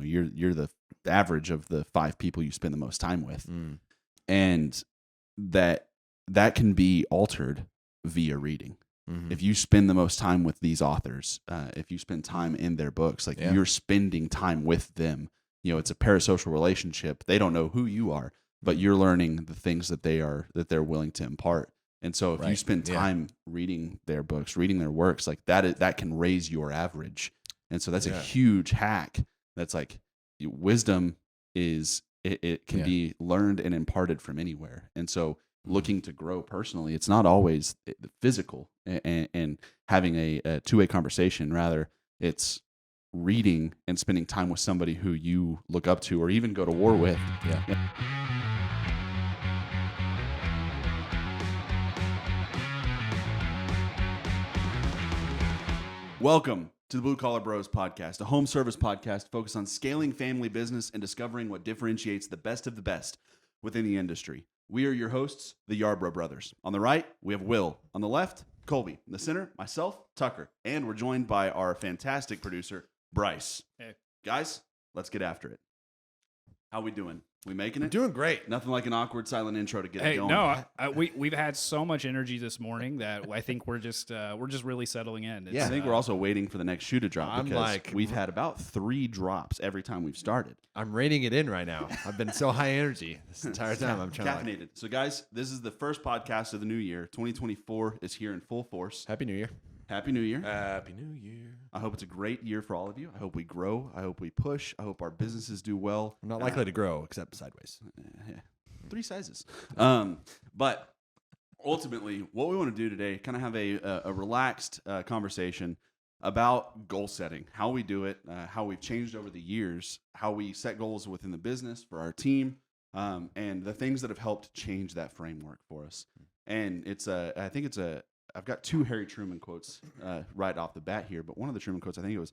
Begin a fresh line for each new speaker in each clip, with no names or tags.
you're the average of the 5 people you spend the most time with. And that can be altered via reading. If you spend the most time with these authors, if you spend time in their books, like you're spending time with them, it's a parasocial relationship. They don't know who you are, but you're learning the things that they're willing to impart. And so if you spend time reading their books, reading their works, like that can raise your average. And so that's a huge hack. That's like wisdom is, it can be learned and imparted from anywhere. And so looking to grow personally, it's not always physical and having a two-way conversation. Rather, it's reading and spending time with somebody who you look up to or even go to war with. Welcome to the Blue Collar Bros podcast, a home service podcast focused on scaling family business and discovering what differentiates the best of the best within the industry. We are your hosts, the Yarbrough brothers. On the right, we have Will. On the left, Colby. In the center, myself, Tucker. And we're joined by our fantastic producer, Bryce.
Hey.
Guys, let's get after it. How we doing? We making it?
Doing great.
Nothing like an awkward silent intro to get it going.
No, we've had so much energy this morning that I think we're just really settling in.
I think we're also waiting for the next shoe to drop because we've had about 3 drops every time we've started.
I'm reining it in right now. I've been so high energy this entire time. I'm trying
caffeinated. So guys, this is the first podcast of the new year. 2024 is here in full force.
Happy New Year.
Happy New Year.
Happy New Year.
I hope it's a great year for all of you. I hope we grow. I hope we push. I hope our businesses do well.
I'm not likely to grow except sideways.
3 sizes. But ultimately, what we want to do today, kind of have a relaxed conversation about goal setting, how we do it, how we've changed over the years, how we set goals within the business for our team, and the things that have helped change that framework for us. And I've got 2 Harry Truman quotes right off the bat here, but one of the Truman quotes, I think it was,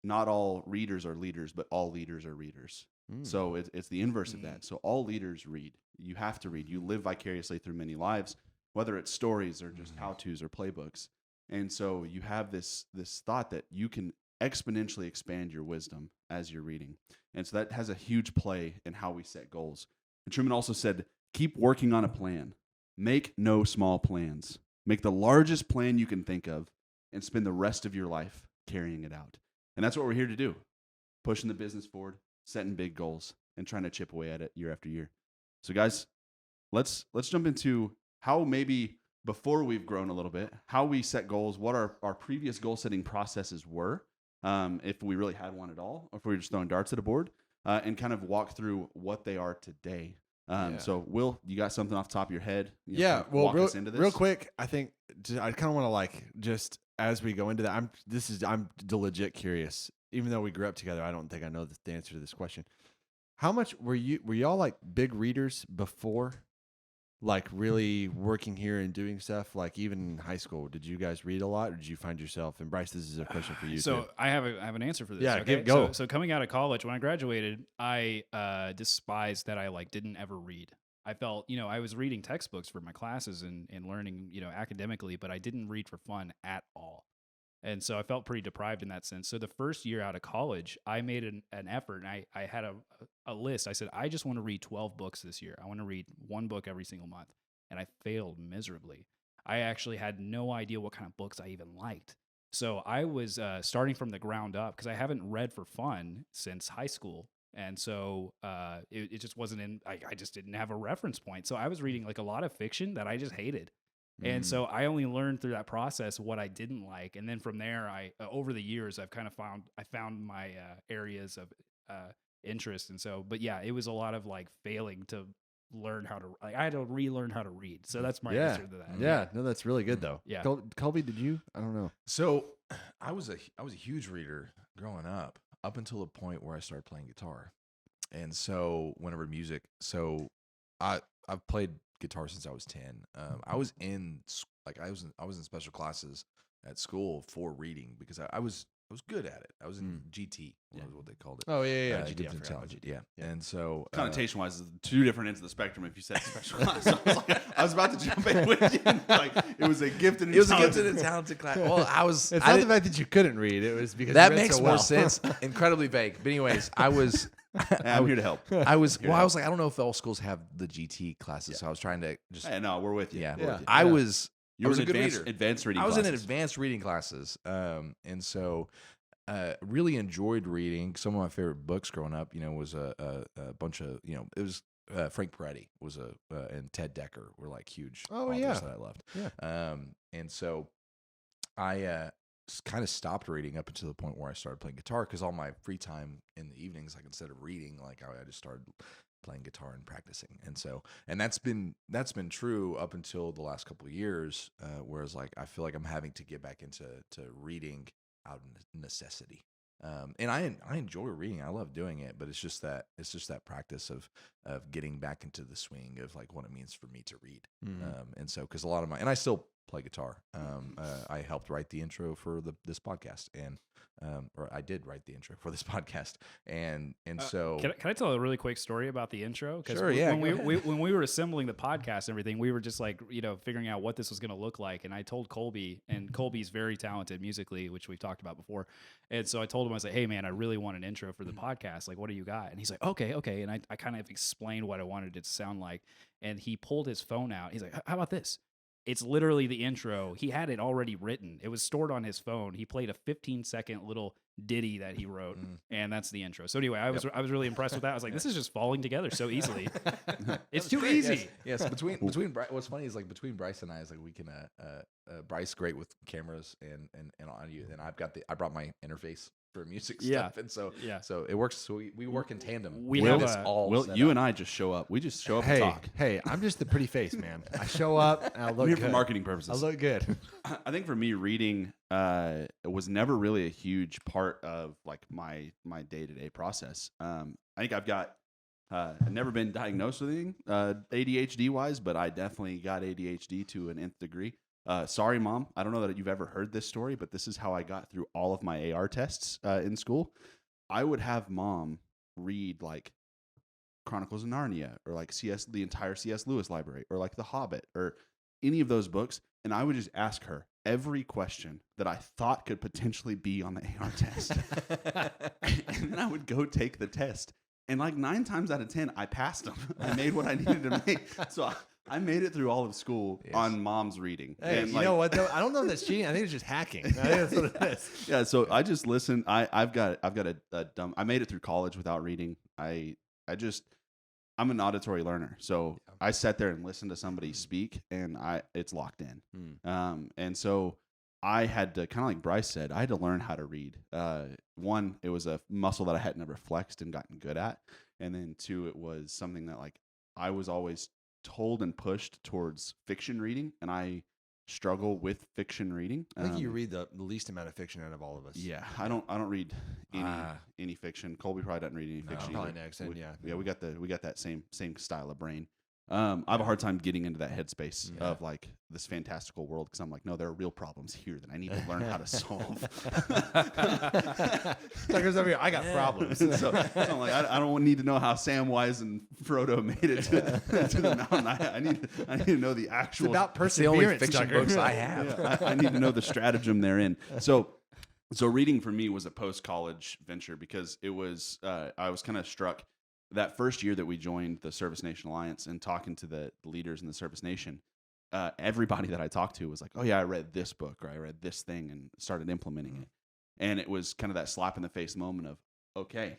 not all readers are leaders, but all leaders are readers. So it's the inverse of that. So all leaders read. You have to read. You live vicariously through many lives, whether it's stories or just how-tos or playbooks. And so you have this thought that you can exponentially expand your wisdom as you're reading. And so that has a huge play in how we set goals. And Truman also said, keep working on a plan. Make no small plans. Make the largest plan you can think of and spend the rest of your life carrying it out. And that's what we're here to do. Pushing the business forward, setting big goals, and trying to chip away at it year after year. So guys, let's jump into how maybe before we've grown a little bit, how we set goals, what our previous goal setting processes were, if we really had one at all, or if we were just throwing darts at a board, and kind of walk through what they are today. So Will, you got something off the top of your head?
Well,
walk us into this?
real quick, I think I kind of want to just as we go into that, I'm legit curious. Even though we grew up together, I don't think I know the answer to this question. How much were y'all like big readers before, like really working here and doing stuff? Like even in high school, did you guys read a lot, or did you find yourself? And Bryce, this is a question for you.
So
too.
I have an answer for this.
Yeah,
okay?
go.
So coming out of college, when I graduated, I despised that I didn't ever read. I felt, I was reading textbooks for my classes and learning, academically, but I didn't read for fun at all. And so I felt pretty deprived in that sense. So the first year out of college, I made an effort, and I had a list. I said, I just want to read 12 books this year. I want to read 1 book every single month. And I failed miserably. I actually had no idea what kind of books I even liked. So I was starting from the ground up because I haven't read for fun since high school. And so it just wasn't I just didn't have a reference point. So I was reading like a lot of fiction that I just hated. And so I only learned through that process what I didn't like. And then from there, over the years, I've kind of found my areas of interest. And so, but yeah, it was a lot of like failing to learn how to, I had to relearn how to read. So that's my answer to that.
Yeah. No, that's really good though.
Yeah.
Colby, did you? I don't know.
So I was a huge reader growing up until the point where I started playing guitar. And so whenever music, I've played guitar since I was 10. I was in special classes at school for reading because I was was good at it. I was in GT,
Yeah.
was what they called it.
Oh yeah.
GT
I forgot about
intelligent,
GT.
yeah. And so
Connotation wise, two different ends of the spectrum. If you said special class, so I was about to jump in with you. Like it was a gifted.
it was a gifted and talented class. Well,
It's not the fact that you couldn't read; it was because
that
you read
makes
so
more
well.
sense. Incredibly vague, but anyways, I was.
I'm here to help.
I was like, I don't know if all schools have the GT classes, so I was trying to just.
Hey, no, we're with you.
Yeah,
We're with you.
I was.
You
I
were
was
in
a good
advanced,
reader.
advanced reading.
I was in
classes.
advanced reading classes, and so really enjoyed reading. Some of my favorite books growing up, was a bunch of it was Frank Peretti was and Ted Dekker were like huge authors that I loved.
Yeah.
And so I kind of stopped reading up until the point where I started playing guitar because all my free time in the evenings, like instead of reading, like I just started playing guitar and practicing. And so, and that's been true up until the last couple of years. Whereas like, I feel like I'm having to get back into reading out of necessity. And I enjoy reading. I love doing it, but it's just that practice of getting back into the swing of like what it means for me to read. And so, cause a lot of and I still play guitar. I helped write the intro for this podcast and, or I did write the intro for this podcast. And so
Can I tell a really quick story about the intro?
Sure, yeah,
When we were assembling the podcast and everything, we were just like, figuring out what this was going to look like. And I told Colby, and Colby's very talented musically, which we've talked about before. And so I told him, I was like, hey man, I really want an intro for the podcast. Like, what do you got? And he's like, okay. And I kind of explained what I wanted it to sound like. And he pulled his phone out. He's like, how about this? It's literally the intro. He had it already written. It was stored on his phone. He played a 15-second little ditty that he wrote, and that's the intro. So anyway, I was really impressed with that. I was like, this is just falling together so easily. It's too easy.
Yes. Between what's funny is like between Bryce and I is like we can Bryce great with cameras and audio, and I brought my interface for music stuff, and so it works. So we work in tandem.
We
have
have
this all.
Will,
set
you
up.
and I just show up. We just show up and
Hey,
talk.
I'm just the pretty face, man. I show up and I look
We're here
good.
for marketing purposes.
I look good.
I think for me, reading was never really a huge part of like my day-to-day process. I think I've never been diagnosed with anything ADHD wise, but I definitely got ADHD to an nth degree. Sorry, Mom. I don't know that you've ever heard this story, but this is how I got through all of my AR tests in school. I would have Mom read like Chronicles of Narnia or like the entire C.S. Lewis library or like The Hobbit or any of those books. And I would just ask her every question that I thought could potentially be on the AR test. And then I would go take the test. And like 9 times out of 10, I passed them. I made what I needed to make. So I made it through all of school on Mom's reading.
Hey,
and
you know what though? I don't know if that's cheating. I think it's just hacking. I think that's what it is.
Yeah, so I just listened. I've got a dumb. I made it through college without reading. I'm an auditory learner, so I sat there and listened to somebody speak, and it's locked in. And so I had to kind of like Bryce said, I had to learn how to read. One, it was a muscle that I had never flexed and gotten good at, and then 2, it was something that like I was always told and pushed towards fiction reading, and I struggle with fiction reading.
I think you read the least amount of fiction out of all of us.
Yeah, I don't read any fiction. Colby probably doesn't read any fiction.
Probably
either.
next, and
we got that same style of brain. I have a hard time getting into that headspace of like this fantastical world because I'm like, no, there are real problems here that I need to learn how to solve.
Tucker's over here. I got problems.
so I'm like, I don't need to know how Samwise and Frodo made it to the mountain. I need to know the actual.
It's about
That's the only
perseverance.
fiction
Tucker.
books I have.
Yeah, I need to know the stratagem therein. So reading for me was a post-college venture because it was I was kind of struck that first year that we joined the Service Nation Alliance and talking to the leaders in the Service Nation. Everybody that I talked to was like, oh yeah, I read this book or I read this thing and started implementing it. And it was kind of that slap in the face moment of, okay,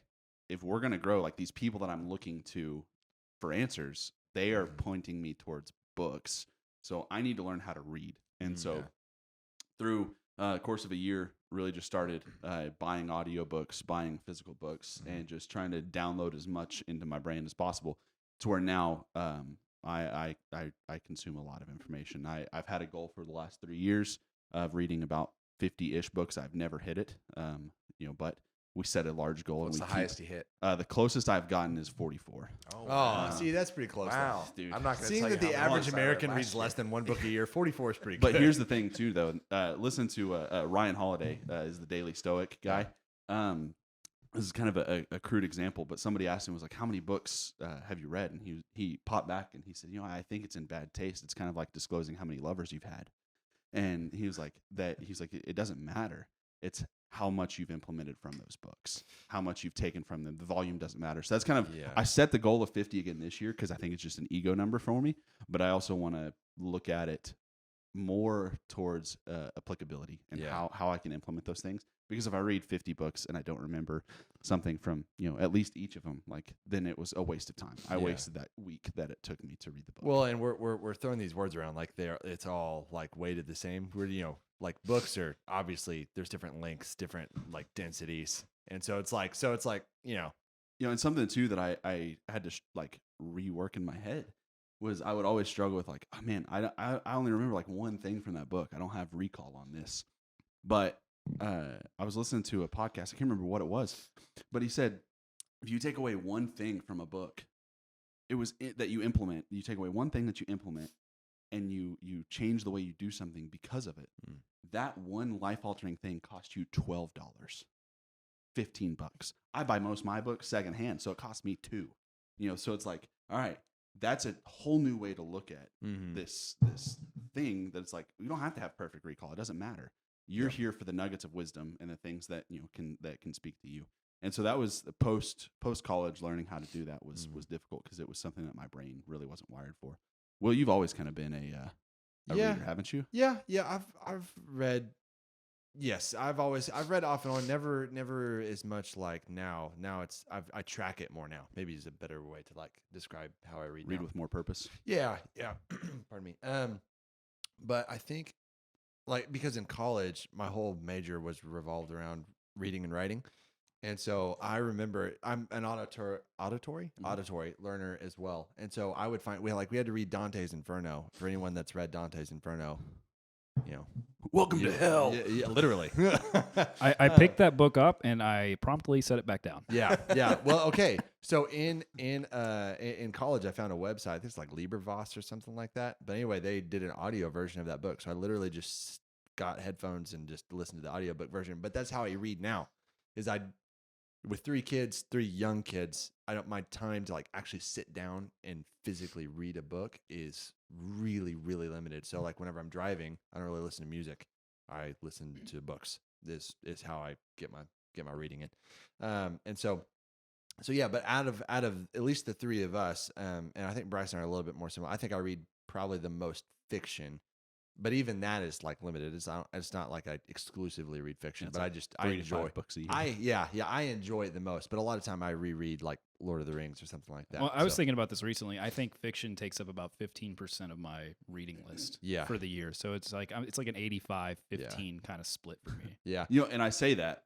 if we're going to grow, like these people that I'm looking to for answers, they are pointing me towards books. So I need to learn how to read. And so through a course of a year, really just started buying audiobooks, buying physical books, and just trying to download as much into my brain as possible to where now I consume a lot of information. I've had a goal for the last 3 years of reading about 50-ish books. I've never hit it, but we set a large goal.
What's
and
the
we keep,
highest you hit?
The closest I've gotten is 44.
Oh, see, that's pretty close.
Wow,
dude.
I'm not going to
Seeing
tell
that
you
the
how many
average
books I read
American
last
reads
year.
less than one book a year, 44 is pretty
But
good.
here's the thing, too, though. Listen to Ryan Holiday is the Daily Stoic guy. This is kind of a crude example, but somebody asked him, was like, how many books have you read? And he popped back and he said, I think it's in bad taste. It's kind of like disclosing how many lovers you've had. And he was like, it doesn't matter. It's how much you've implemented from those books, how much you've taken from them. The volume doesn't matter. So that's kind of, I set the goal of 50 again this year because I think it's just an ego number for me. But I also want to look at it more towards applicability and how I can implement those things. Because if I read 50 books and I don't remember something from, at least each of them, then it was a waste of time. I wasted that week that it took me to read the book.
Well, and we're throwing these words around like it's all like weighted the same. We're like books are obviously there's different lengths, different like densities, and so it's like
and something too that I had to rework in my head was I would always struggle with like, oh man, I only remember like one thing from that book. I don't have recall on this, but I was listening to a podcast. I can't remember what it was, but he said if you take away one thing from a book, that you implement. You take away one thing that you implement, and you change the way you do something because of it. That one life-altering thing cost you $12, $15. I buy most of my books secondhand, so it cost me $2. So it's like, all right, that's a whole new way to look at this thing. That it's like you don't have to have perfect recall. It doesn't matter. You're here for the nuggets of wisdom and the things that can speak to you. And so that was post college learning how to do that was difficult because it was something that my brain really wasn't wired for. Well, you've always kind of been a reader, haven't you?
Yeah. I've read. Yes, I've read off and on. Never as much like now. Now I track it more now. Maybe is a better way to like describe how I read.
Read
now.
with more purpose.
Yeah. Pardon me. But I think because in college my whole major was revolved around reading and writing. And so I remember I'm an auditory learner as well. And so I would find we had to read Dante's Inferno. For anyone that's read Dante's Inferno,
Welcome to hell.
Yeah, literally.
I picked that book up and I promptly set it back down.
Yeah. Well, okay. So in college, I found a website. It's like LibreVos or something like that. But anyway, they did an audio version of that book. So I literally just got headphones and just listened to the audiobook version. But that's how I read now. With 3 young kids, my time to like actually sit down and physically read a book is really, really limited. So like whenever I'm driving, I don't really listen to music. I listen to books. This is how I get my reading in. And so yeah, but out of at least the 3 of us, and I think Bryce and I are a little bit more similar. I think I read probably the most fiction. But even that is like limited. It's not like I exclusively read fiction, but
like
I enjoy
5 books a year.
I enjoy it the most. But a lot of time I reread like Lord of the Rings or something like that.
Well, I was thinking about this recently. I think fiction takes up about 15% of my reading list for the year. So it's like an 85-15 kind of split for me.
Yeah.
And I say that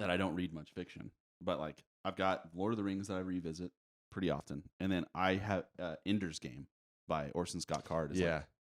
I don't read much fiction, but like I've got Lord of the Rings that I revisit pretty often, and then I have Ender's Game by Orson Scott Card.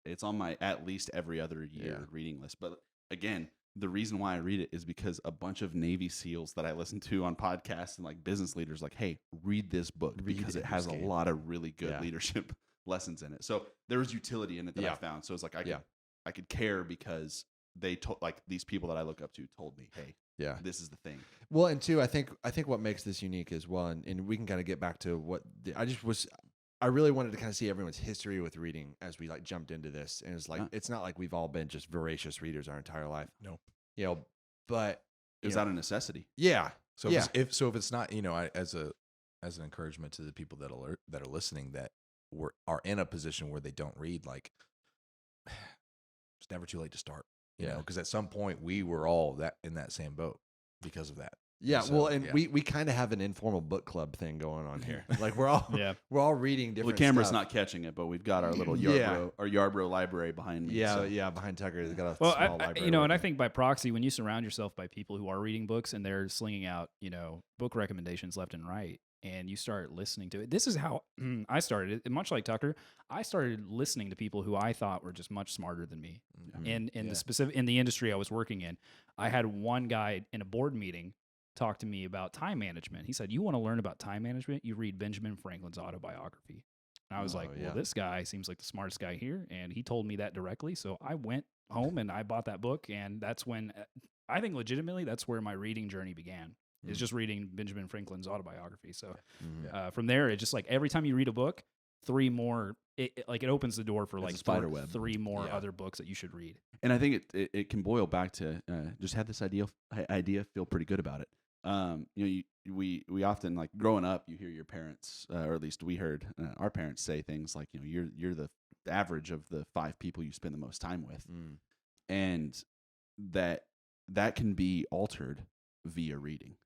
It's on my at least every other year reading list. But again, the reason why I read it is because a bunch of Navy SEALs that I listen to on podcasts and like business leaders like, hey, read this book because it has a lot of really good leadership lessons in it. So there was utility in it that I found. So it's like I could care because they told like these people that I look up to told me, hey, this is the thing.
Well, and two, I think what makes this unique as well, and we can kind of get back to what I really wanted to kind of see everyone's history with reading as we like jumped into this. And it's like, it's not like we've all been just voracious readers our entire life.
No.
But
is that a necessity?
Yeah.
So if it's not, as an encouragement to the people that are listening that are in a position where they don't read, like it's never too late to start, you know, because at some point we were all in that same boat because of that.
Yeah, we kind of have an informal book club thing going on here. Like we're all reading different.
Well, the camera's
stuff.
not catching it, but we've got our little Yarborough library behind me.
Yeah, behind Tucker, he's got a small library.
And I think by proxy, when you surround yourself by people who are reading books and they're slinging out, book recommendations left and right, and you start listening to it. This is how I started it. Much like Tucker, I started listening to people who I thought were just much smarter than me. In the industry I was working in, I had one guy in a board meeting talked to me about time management. He said, "You want to learn about time management? You read Benjamin Franklin's autobiography." And I was like,
yeah.
"Well, this guy seems like the smartest guy here," and he told me that directly. So I went home and I bought that book, and that's when I think legitimately that's where my reading journey began. Is just reading Benjamin Franklin's autobiography. So from there, it's just like every time you read a book, 3 more. It opens the door for
It's a
like
spider web.
3 more other books that you should read.
And I think it can boil back to just have this idea, feel pretty good about it. We often, like growing up, you hear your parents, or at least we heard our parents say things like, you're the average of the 5 people you spend the most time with, and that can be altered via reading.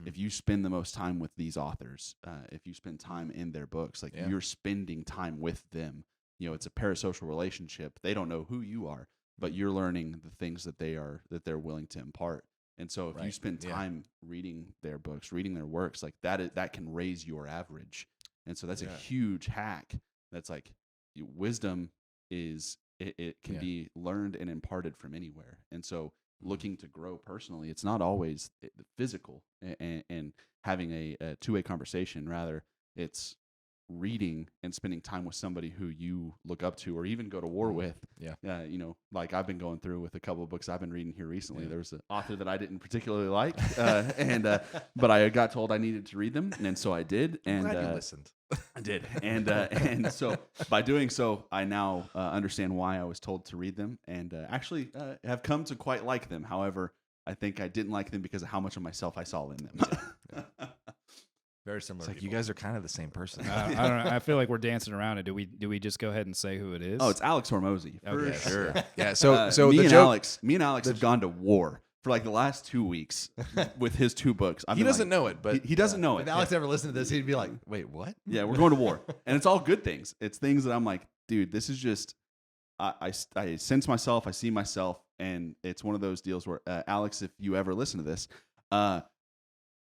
If you spend the most time with these authors, if you spend time in their books, like you're spending time with them. It's a parasocial relationship. They don't know who you are, but you're learning the things that they're willing to impart. And so if you spend time reading their books, reading their works, like that can raise your average. And so that's a huge hack. That's like wisdom is it can be learned and imparted from anywhere. And so looking to grow personally, it's not always physical and having a two-way conversation. Rather, it's reading and spending time with somebody who you look up to or even go to war with. Like I've been going through with a couple of books I've been reading here recently. There was an author that I didn't particularly like, but I got told I needed to read them, and so I did. And
Glad you listened.
I did, and so by doing so, I now understand why I was told to read them, and actually have come to quite like them. However, I think I didn't like them because of how much of myself I saw in them.
Very similar.
It's like you guys are kind of the same person.
I don't know. I feel like we're dancing around it. Do we just go ahead and say who it is?
Oh, it's Alex Hormozy for
Okay.
sure.
Yeah. So
me
the
and
joke,
Alex have gone to war for like the last 2 weeks with his 2 books.
he doesn't know it, but
he doesn't know it.
If Alex ever listened to this, he'd be like, "Wait, what?"
Yeah, we're going to war, and it's all good things. It's things that I'm like, dude, this is just. I sense myself, I see myself, and it's one of those deals where Alex, if you ever listen to this,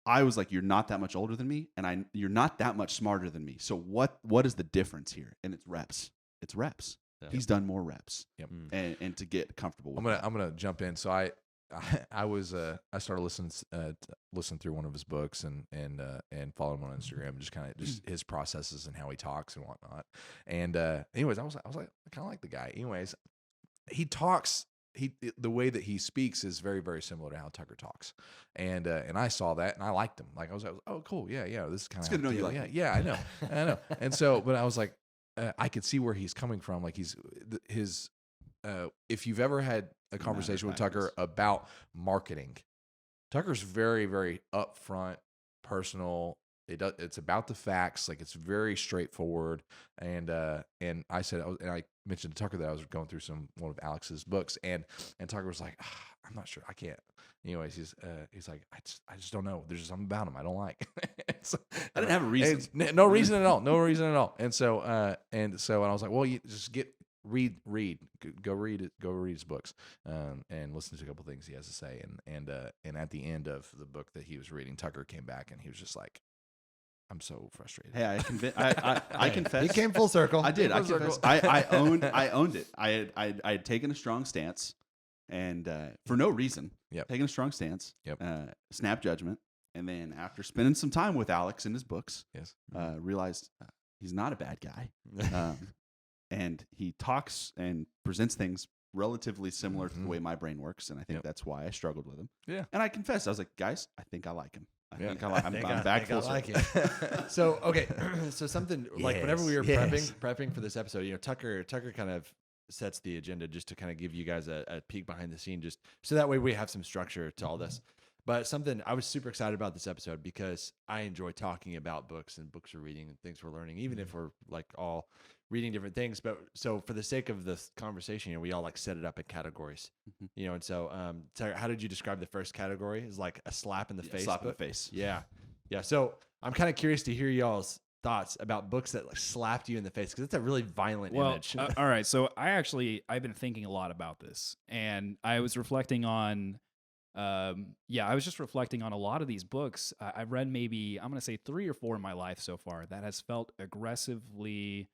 I was like, you're not that much older than me, and you're not that much smarter than me. So what is the difference here? And it's reps. It's reps. Yeah. He's done more reps.
Yep.
And to get comfortable with
I'm gonna jump in. So I started listening through one of his books and follow him on Instagram, and just kind of just his processes and how he talks and whatnot. And anyways, I was like, I kind of like the guy. Anyways, he talks. The way that he speaks is very, very similar to how Tucker talks, and I saw that and I liked him. Like I was oh cool, yeah, this is kind of
good to know you like him.
yeah, I know. And so, but I was like, I could see where he's coming from. Like his if you've ever had a conversation with Tucker about marketing, Tucker's very, very upfront, personal. It's about the facts. Like it's very straightforward. And I said, I mentioned to Tucker that I was going through one of Alex's books, and Tucker was like, I'm not sure, I can't. Anyways, he's like, I just don't know. There's something about him I don't like. So,
I didn't have a reason.
No reason at all. No reason at all. And so I was like, well, you just read, go read his books, and listen to a couple things he has to say. And at the end of the book that he was reading, Tucker came back and he was just like, I'm so frustrated.
Hey, I confess.
He came full circle.
I did. I confess. I owned it. I had taken a strong stance, and for no reason, taken a strong stance. Snap judgment, and then after spending some time with Alex in his books, realized he's not a bad guy, and he talks and presents things relatively similar to the way my brain works, and I think that's why I struggled with him. Yeah, and I confessed, I was like, guys, I think I like him. I'm back full circle.
So okay, so something like whenever we were prepping for this episode, Tucker kind of sets the agenda just to kind of give you guys a peek behind the scene, just so that way we have some structure to all this. But something I was super excited about this episode because I enjoy talking about books and books we're reading and things we're learning, even if we're like all reading different things. But so for the sake of this conversation, we all like set it up in categories, and so, Tucker, how did you describe the first category? Is like a slap in the face.
Slap in the face.
Yeah. So I'm kind of curious to hear y'all's thoughts about books that like slapped you in the face, because it's a really violent image.
All right. So I've been thinking a lot about this, and I was reflecting on, I was just reflecting on a lot of these books. I've read maybe, I'm going to say 3 or 4 in my life so far that has felt aggressively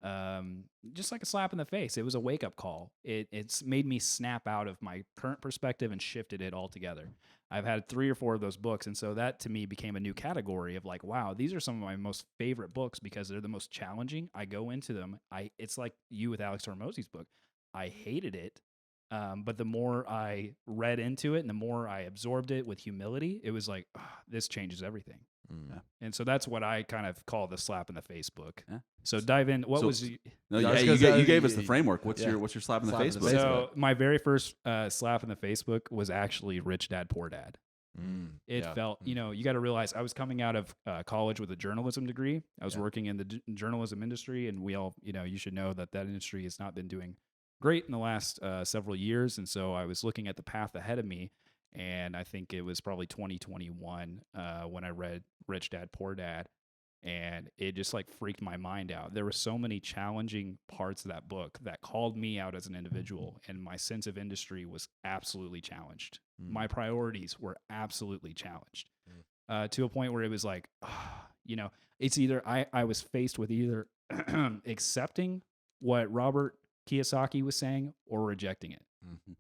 just like a slap in the face. It was a wake up call. It's made me snap out of my current perspective and shifted it altogether. I've had 3 or 4 of those books, and so that to me became a new category of like, wow, these are some of my most favorite books because they're the most challenging. I go into them. It's like you with Alex Hormozzi's book. I hated it. But the more I read into it and the more I absorbed it with humility, it was like, this changes everything.
Mm.
And so that's what I kind of call the slap in the face book.
Yeah.
So dive in. What
So-
was you?
No,
Yeah, I
yeah,
was
you,
gonna
ga-
say,
you gave us the
yeah,
framework. What's
yeah.
your slap in the
Slap in
face
the
book?
face.
So my very first slap in the face book was actually Rich Dad Poor Dad. It
Yeah.
felt, you know, you got to realize I was coming out of college with a journalism degree. I was
Yeah.
working in the journalism industry, and we all, you know, you should know that industry has not been doing great in the last several years. And so I was looking at the path ahead of me, and I think it was probably 2021 when I read Rich Dad Poor Dad, and it just like freaked my mind out. There were so many challenging parts of that book that called me out as an individual, and my sense of industry was absolutely challenged. My priorities were absolutely challenged to a point where it was like, you know, it's either I was faced with either accepting what Robert Kiyosaki was saying or rejecting it.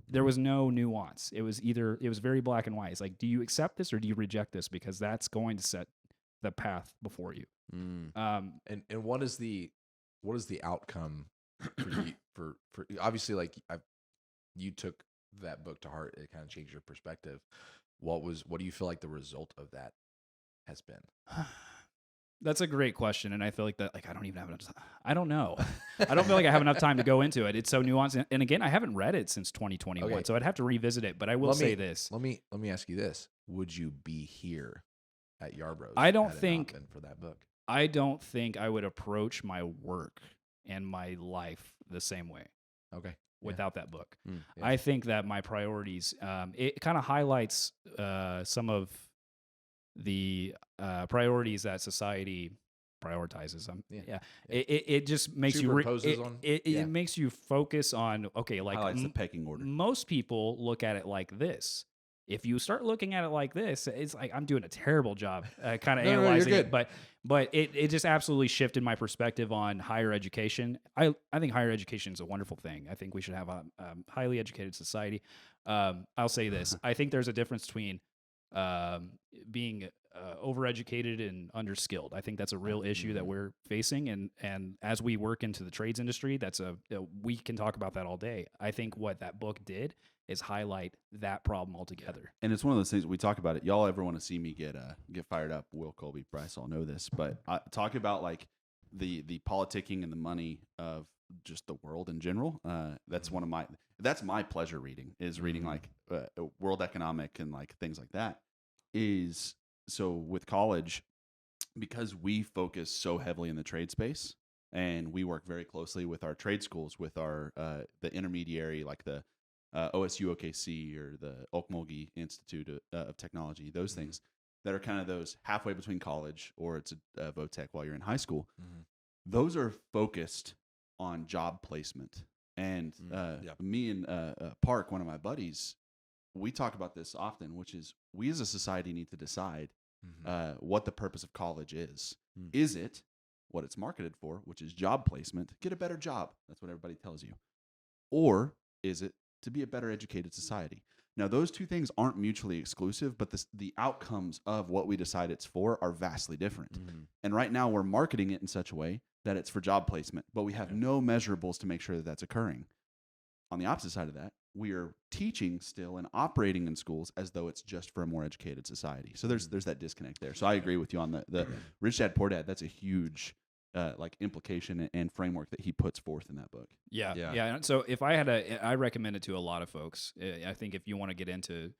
There was no nuance. It was very black and white. It's like, do you accept this or do you reject this? Because that's going to set the path before you.
Mm.
And what is the outcome for you for obviously like you took that book to heart, it kind of changed your perspective. What do you feel like the result of that has been?
That's a great question, and I feel like that I don't even have enough time. I don't know. I don't feel like I have enough time to go into it. It's so nuanced, and again, I haven't read it since 2021,
Okay.
so I'd have to revisit it. But I will say this:
Let me ask you this: would you be here at Yarbroughs?
I don't
had it not
think-
been for that book.
I don't think I would approach my work and my life the same way
Okay.
without that book.
Mm.
Yeah.
I think that my priorities, it kind of highlights some of the priorities that society prioritizes.
Yeah.
Yeah. It just makes you
Superimposes on-
it
yeah.
makes you focus on, okay, like
Highlights the pecking order.
most people look at it like this. If you start looking at it like this, it's like I'm doing a terrible job kind of
No, you're
analyzing it.
good.
But it just absolutely shifted my perspective on higher education. I think higher education is a wonderful thing. I think we should have a highly educated society. I'll say this. I think there's a difference between being overeducated and underskilled. I think that's a real issue that we're facing, and as we work into the trades industry, we can talk about that all day. I think what that book did is highlight that problem altogether.
And it's one of those things we talk about it. Y'all ever want to see me get fired up? Will Colby, Bryce, all know this, but talk about like the politicking and the money of just the world in general. That's that's my pleasure reading is reading like world economic and like things like that. Is so with college, because we focus so heavily in the trade space and we work very closely with our trade schools, with our the intermediary like the OSU OKC or the Okmulgee Institute of Technology, those things that are kind of those halfway between college or it's a VOTech while you're in high school. Those are focused on job placement. And me and Park, one of my buddies, we talk about this often, which is we as a society need to decide what the purpose of college is. Is it what it's marketed for, which is job placement, get a better job? That's what everybody tells you. Or is it to be a better educated society? Now, those two things aren't mutually exclusive, but the outcomes of what we decide it's for are vastly different. And right now, we're marketing it in such a way that it's for job placement, but we have no measurables to make sure that that's occurring. On the opposite side of that, we are teaching still and operating in schools as though it's just for a more educated society. So there's that disconnect there. So I agree with you on the Rich Dad Poor Dad. That's a huge like implication and framework that he puts forth in that book.
Yeah. So if I recommend it to a lot of folks. I think if you want to get into,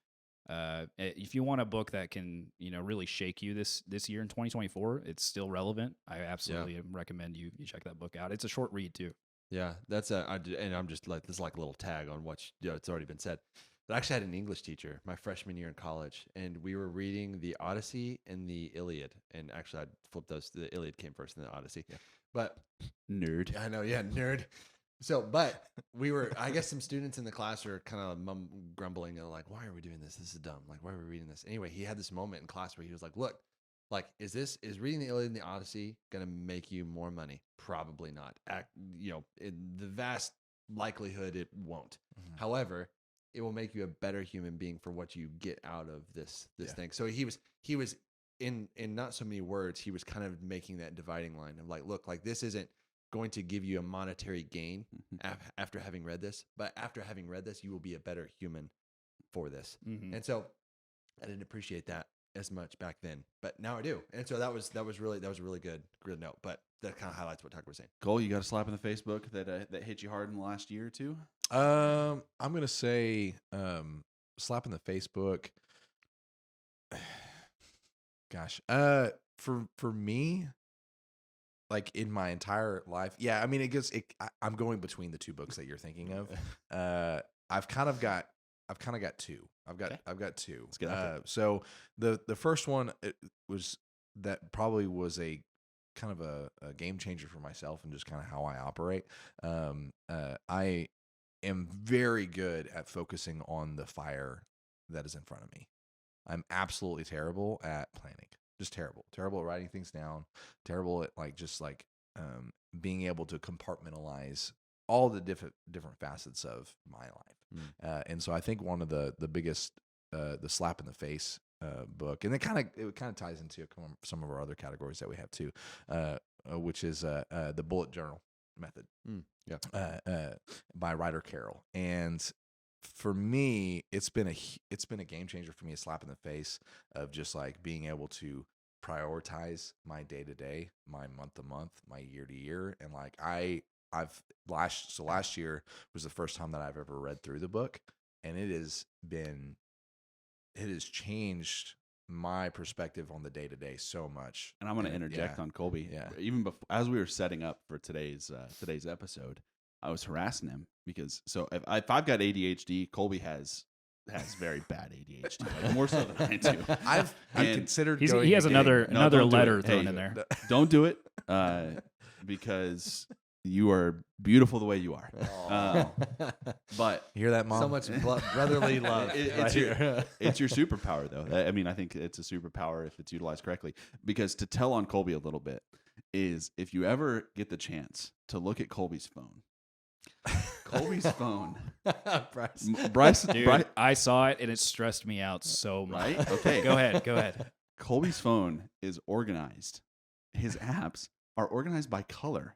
if you want a book that can, really shake you this year in 2024, it's still relevant. I absolutely recommend you check that book out. It's a short read too.
Yeah, and I'm just like, this is like a little tag on what it's already been said. But I actually had an English teacher my freshman year in college, and we were reading the Odyssey and the Iliad. And actually, I'd flip those. The Iliad came first, and the Odyssey. Yeah. But
Nerd.
I know, yeah, nerd. So, but we were, I guess some students in the class are kind of grumbling, like, why are we doing this? This is dumb. Like, why are we reading this? Anyway, he had this moment in class where he was like, look, Like, is reading the Iliad and the Odyssey going to make you more money? Probably not. In the vast likelihood, it won't.
Mhm.
However, it will make you a better human being for what you get out of this
Yeah.
thing. So he was in not so many words, he was kind of making that dividing line of like, look, like this isn't going to give you a monetary gain after having read this, but after having read this, you will be a better human for this.
Mhm.
And so I didn't appreciate that as much back then, but now I do. And so that was a really good note. But that kind of highlights what Tucker was saying.
Cole, you got a slap in the Facebook that hit you hard in the last year or two?
I'm gonna say slapping the Facebook. Gosh, for me, like in my entire life, yeah. I mean, I'm going between the two books that you're thinking of. I've kind of got two. I've got two.
Let's get out there.
So the first one probably was a kind of a game changer for myself and just kind of how I operate. I am very good at focusing on the fire that is in front of me. I'm absolutely terrible at planning. Just terrible at writing things down. Terrible at being able to compartmentalize all the different facets of my life. And so I think one of the biggest, the slap in the face book, and it kind of ties into some of our other categories that we have too, which is the bullet journal method. By Ryder Carroll. And for me, it's been a game changer for me, a slap in the face of just like being able to prioritize my day to day, my month to month, my year to year. And like last year was the first time that I've ever read through the book, and it has changed my perspective on the day to day so much.
And I'm going to interject on Colby.
Yeah.
Even before, as we were setting up for today's episode, I was harassing him because if I've got ADHD, Colby has very bad ADHD, like more so than I do.
I've considered.
He has another
don't do
letter
it.
thrown
Hey,
in there.
Don't do it because you are beautiful the way you are. But
You hear that, Mom?
So much brotherly love.
it's your superpower, though. I mean, I think it's a superpower if it's utilized correctly. Because to tell on Colby a little bit is if you ever get the chance to look at Colby's phone. Colby's phone. Bryce,
Dude, I saw it and it stressed me out so much.
right? Okay.
Go ahead.
Colby's phone is organized. His apps are organized by color.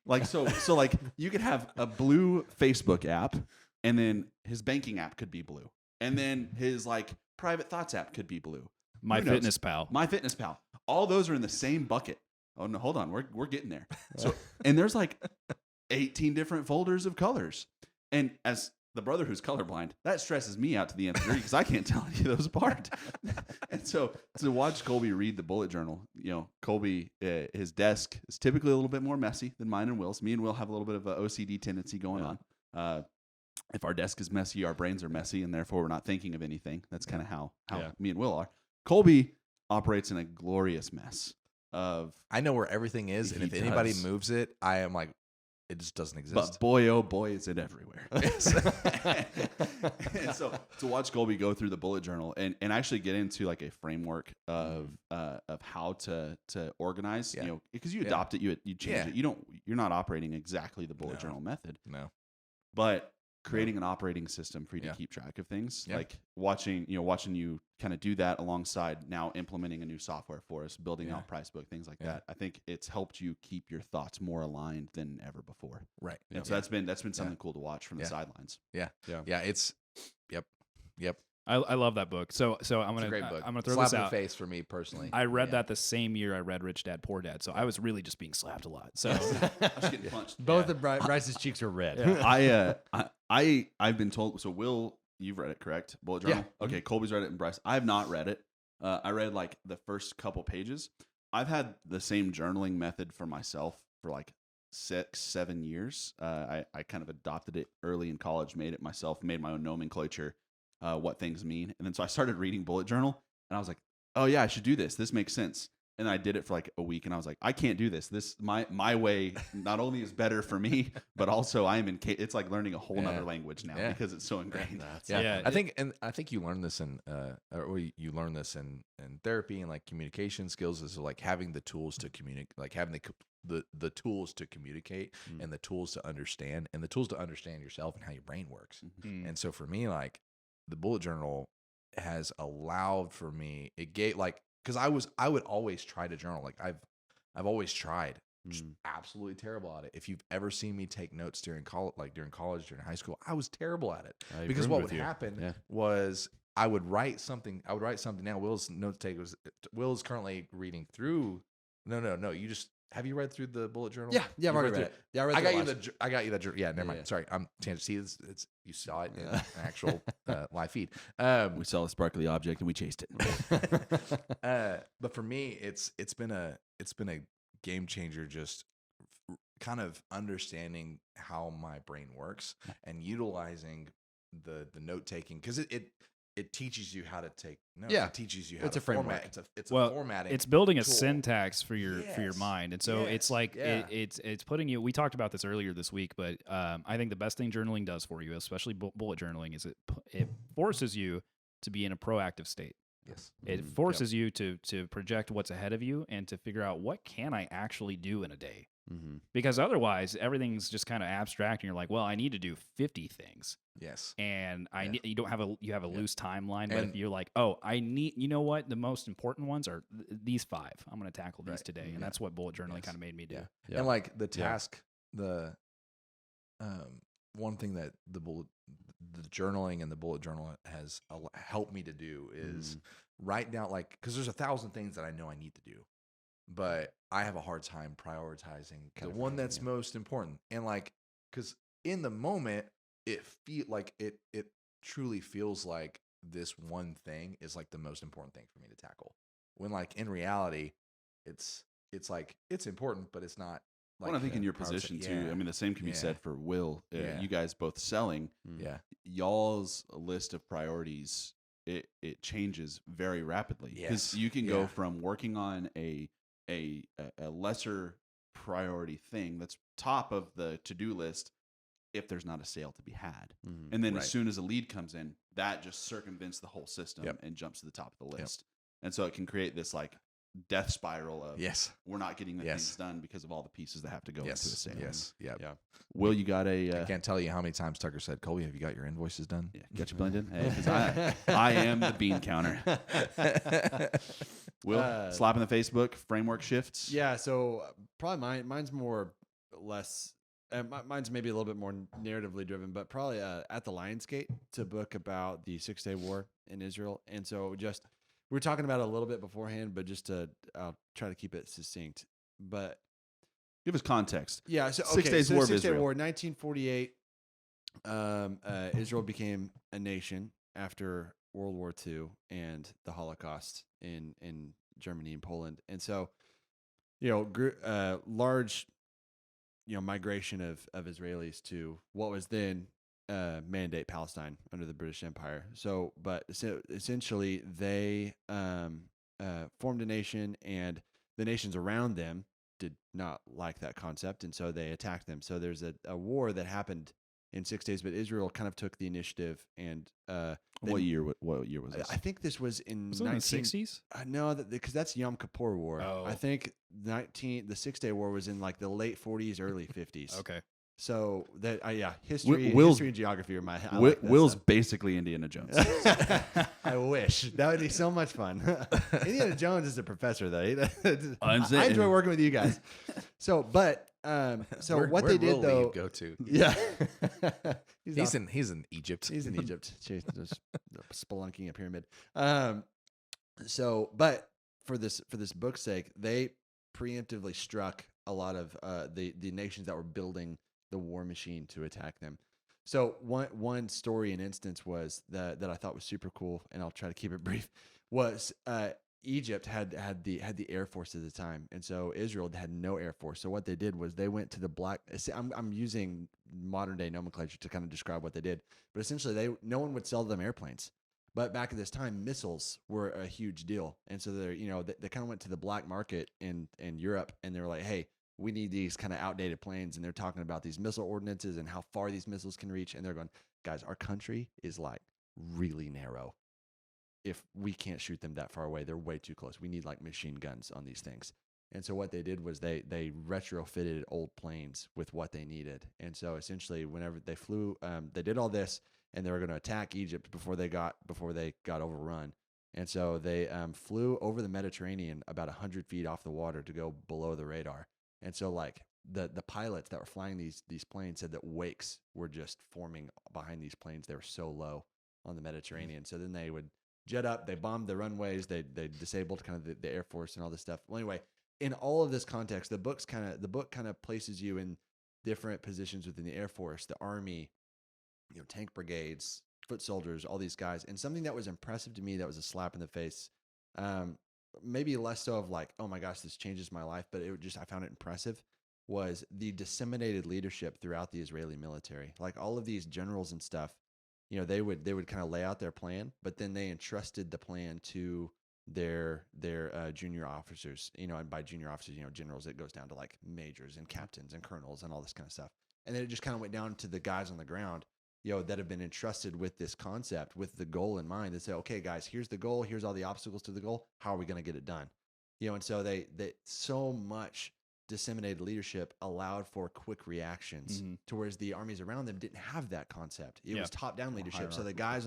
Like so like you could have a blue Facebook app, and then his banking app could be blue, and then his like private thoughts app could be blue.
My
Who knows?
Fitness Pal.
My Fitness Pal. All those are in the same bucket. Oh no, hold on, we're getting there. So and there's like 18 different folders of colors, and as the brother who's colorblind, that stresses me out to the nth degree because I can't tell any of those apart. And so to watch Colby read the bullet journal, Colby, his desk is typically a little bit more messy than mine and Will's. Me and Will have a little bit of an OCD tendency going on. If our desk is messy, our brains are messy, and therefore we're not thinking of anything. That's kind of how me and Will are. Colby operates in a glorious mess of.
I know where everything is, and
He
if anybody
does.
moves it, I am like, it just doesn't exist.
But boy, oh boy, is it everywhere. And so to watch Colby go through the bullet journal and actually get into like a framework of how to organize, because you adopt it, you change it. You're not operating exactly the bullet journal method.
No.
But creating an operating system for you to keep track of things, like watching you kind of do that alongside now implementing a new software for us, building out price book, things like that. I think it's helped you keep your thoughts more aligned than ever before.
Right.
And so that's been something cool to watch from the sidelines.
Yeah. It's, yep.
I love that book. So I'm
It's
gonna
a great book.
I'm gonna throw
Slap
this
in
out.
the face for me personally.
I read that the same year I read Rich Dad Poor Dad, so I was really just being slapped a lot. So
I was getting punched.
Both of Bryce's cheeks are red.
I've been told. So Will, you've read it, correct? Bullet journal.
Yeah.
Okay, Colby's read it, and Bryce. I have not read it. I read like the first couple pages. I've had the same journaling method for myself for like 6-7 years. I kind of adopted it early in college, made it myself, made my own nomenclature, what things mean, and then so I started reading bullet journal, and I was like, oh yeah, I should do this. This makes sense. And I did it for like a week, and I was like, I can't do this. This my way not only is better for me, but also I am it's like learning a whole nother language now because it's so ingrained.
Yeah,
I think you learn this you learn this in therapy and like communication skills is like having the tools to communicate, like having the tools to communicate and the tools to understand yourself and how your brain works. And so for me, like the bullet journal has allowed for me, it gave like, because I would always try to journal. Like I've always tried, just absolutely terrible at it. If you've ever seen me take notes during college, during high school, I was terrible at it. Because what would happen was I would write something down. Will's note taker Will's currently reading through. No. Have you read through the bullet journal?
Yeah, I've already read it. Yeah,
I got you the yeah. Never mind. Sorry, I'm tangent. See, it's you saw it in an actual live feed.
We saw a sparkly object and we chased it.
But for me, it's been a game changer. Just kind of understanding how my brain works and utilizing the note taking, because it teaches you how to take notes.
Yeah.
It teaches you how
It's
to
a framework.
format. It's a formatting.
It's building a
tool.
syntax for your mind, and so it's like
Yeah.
it's putting you. We talked about this earlier this week, but I think the best thing journaling does for you, especially bullet journaling, is it forces you to be in a proactive state.
Yes.
It forces you to project what's ahead of you and to figure out what can I actually do in a day. Because otherwise, everything's just kind of abstract, and you're like, well, I need to do 50 things.
Yes.
And you don't have a loose timeline, but if you're like, oh, you know what, the most important ones are these 5. I'm going to tackle these today, and that's what bullet journaling kind of made me do.
Yeah.
And like the task, the one thing that the journaling and the bullet journal has helped me to do is write down, like, because there's 1,000 things that I know I need to do, but I have a hard time prioritizing the one that's most important. And like, because in the moment, it truly feels like this one thing is like the most important thing for me to tackle. When like in reality, it's like it's important, but it's not. Like,
Well, I think in your position too. I mean, the same can be said for Will. You guys both selling. Y'all's list of priorities it changes very rapidly because you can go from working on a lesser priority thing that's top of the to-do list if there's not a sale to be had. And then as soon as a lead comes in, that just circumvents the whole system and jumps to the top of the list. And so it can create this like death spiral of we're not getting the things done because of all the pieces that have to go into a sale. Will, you got
I can't tell you how many times Tucker said, Colby, have you got your invoices done?
Got you blended? Hey, 'cause I am the bean counter. Will, slapping the Facebook, framework shifts.
Yeah, so probably mine's more or less. Mine's maybe a little bit more narratively driven, but probably At the Lion's Gate. It's a book about the 6-day war in Israel, and so just we were talking about it a little bit beforehand, but just I'll try to keep it succinct. But
give us context.
Yeah, so
6 Days War of
6 Day
Israel.
War, 1948. Israel became a nation after World War II and the Holocaust in Germany and Poland, and so large migration of Israelis to what was then Mandate Palestine under the British Empire. So essentially they formed a nation, and the nations around them did not like that concept, and so they attacked them. So there's a war that happened in 6 days, but Israel kind of took the initiative. And
what year was this?
I think this was in
Was it in the 60s?
No, because that's Yom Kippur War.
Oh.
I think the 6 Day War was in like the late 40s, early 50s.
Okay.
So that history and geography are my.
Will's basically Indiana Jones.
I wish that would be so much fun. Indiana Jones is a professor, though. I
saying.
enjoy working with you guys. So what they did though,
go to
he's
in Egypt.
He's in Egypt, just spelunking a pyramid. But for this book's sake, they preemptively struck a lot of the nations that were building the war machine to attack them. So one story and instance was that I thought was super cool, and I'll try to keep it brief. Was Egypt had the Air Force at the time, and so Israel had no Air Force. So what they did was they went to the black. I'm using modern day nomenclature to kind of describe what they did, but essentially no one would sell them airplanes But back at this time, missiles were a huge deal. And so they're, they kind of went to the black market in Europe, and they were like, hey, we need these kind of outdated planes. And they're talking about these missile ordinances and how far these missiles can reach. And they're going, guys, our country is like really narrow. If we can't shoot them that far away, they're way too close. We need like machine guns on these things. And so what they did was they retrofitted old planes with what they needed. And so essentially, whenever they flew, they did all this, and they were going to attack Egypt before they got overrun. And so they flew over the Mediterranean about 100 feet off the water to go below the radar. And so like the pilots that were flying these planes said that wakes were just forming behind these planes. They were so low on the Mediterranean. So then they would jet up, they bombed the runways, they disabled kind of the Air Force and all this stuff. Well, anyway, in all of this context, the book kind of places you in different positions within the Air Force, the Army, tank brigades, foot soldiers, all these guys. And something that was impressive to me, that was a slap in the face, maybe less so of like, oh my gosh, this changes my life, but I found it impressive, was the disseminated leadership throughout the Israeli military. Like all of these generals and stuff, they would kind of lay out their plan, but then they entrusted the plan to their junior officers, and by junior officers, generals, it goes down to like majors and captains and colonels and all this kind of stuff. And then it just kind of went down to the guys on the ground, that have been entrusted with this concept, with the goal in mind. They say, okay, guys, here's the goal. Here's all the obstacles to the goal. How are we going to get it done? And so they so much disseminated leadership allowed for quick reactions, to whereas the armies around them didn't have that concept. It was top-down leadership. So the guys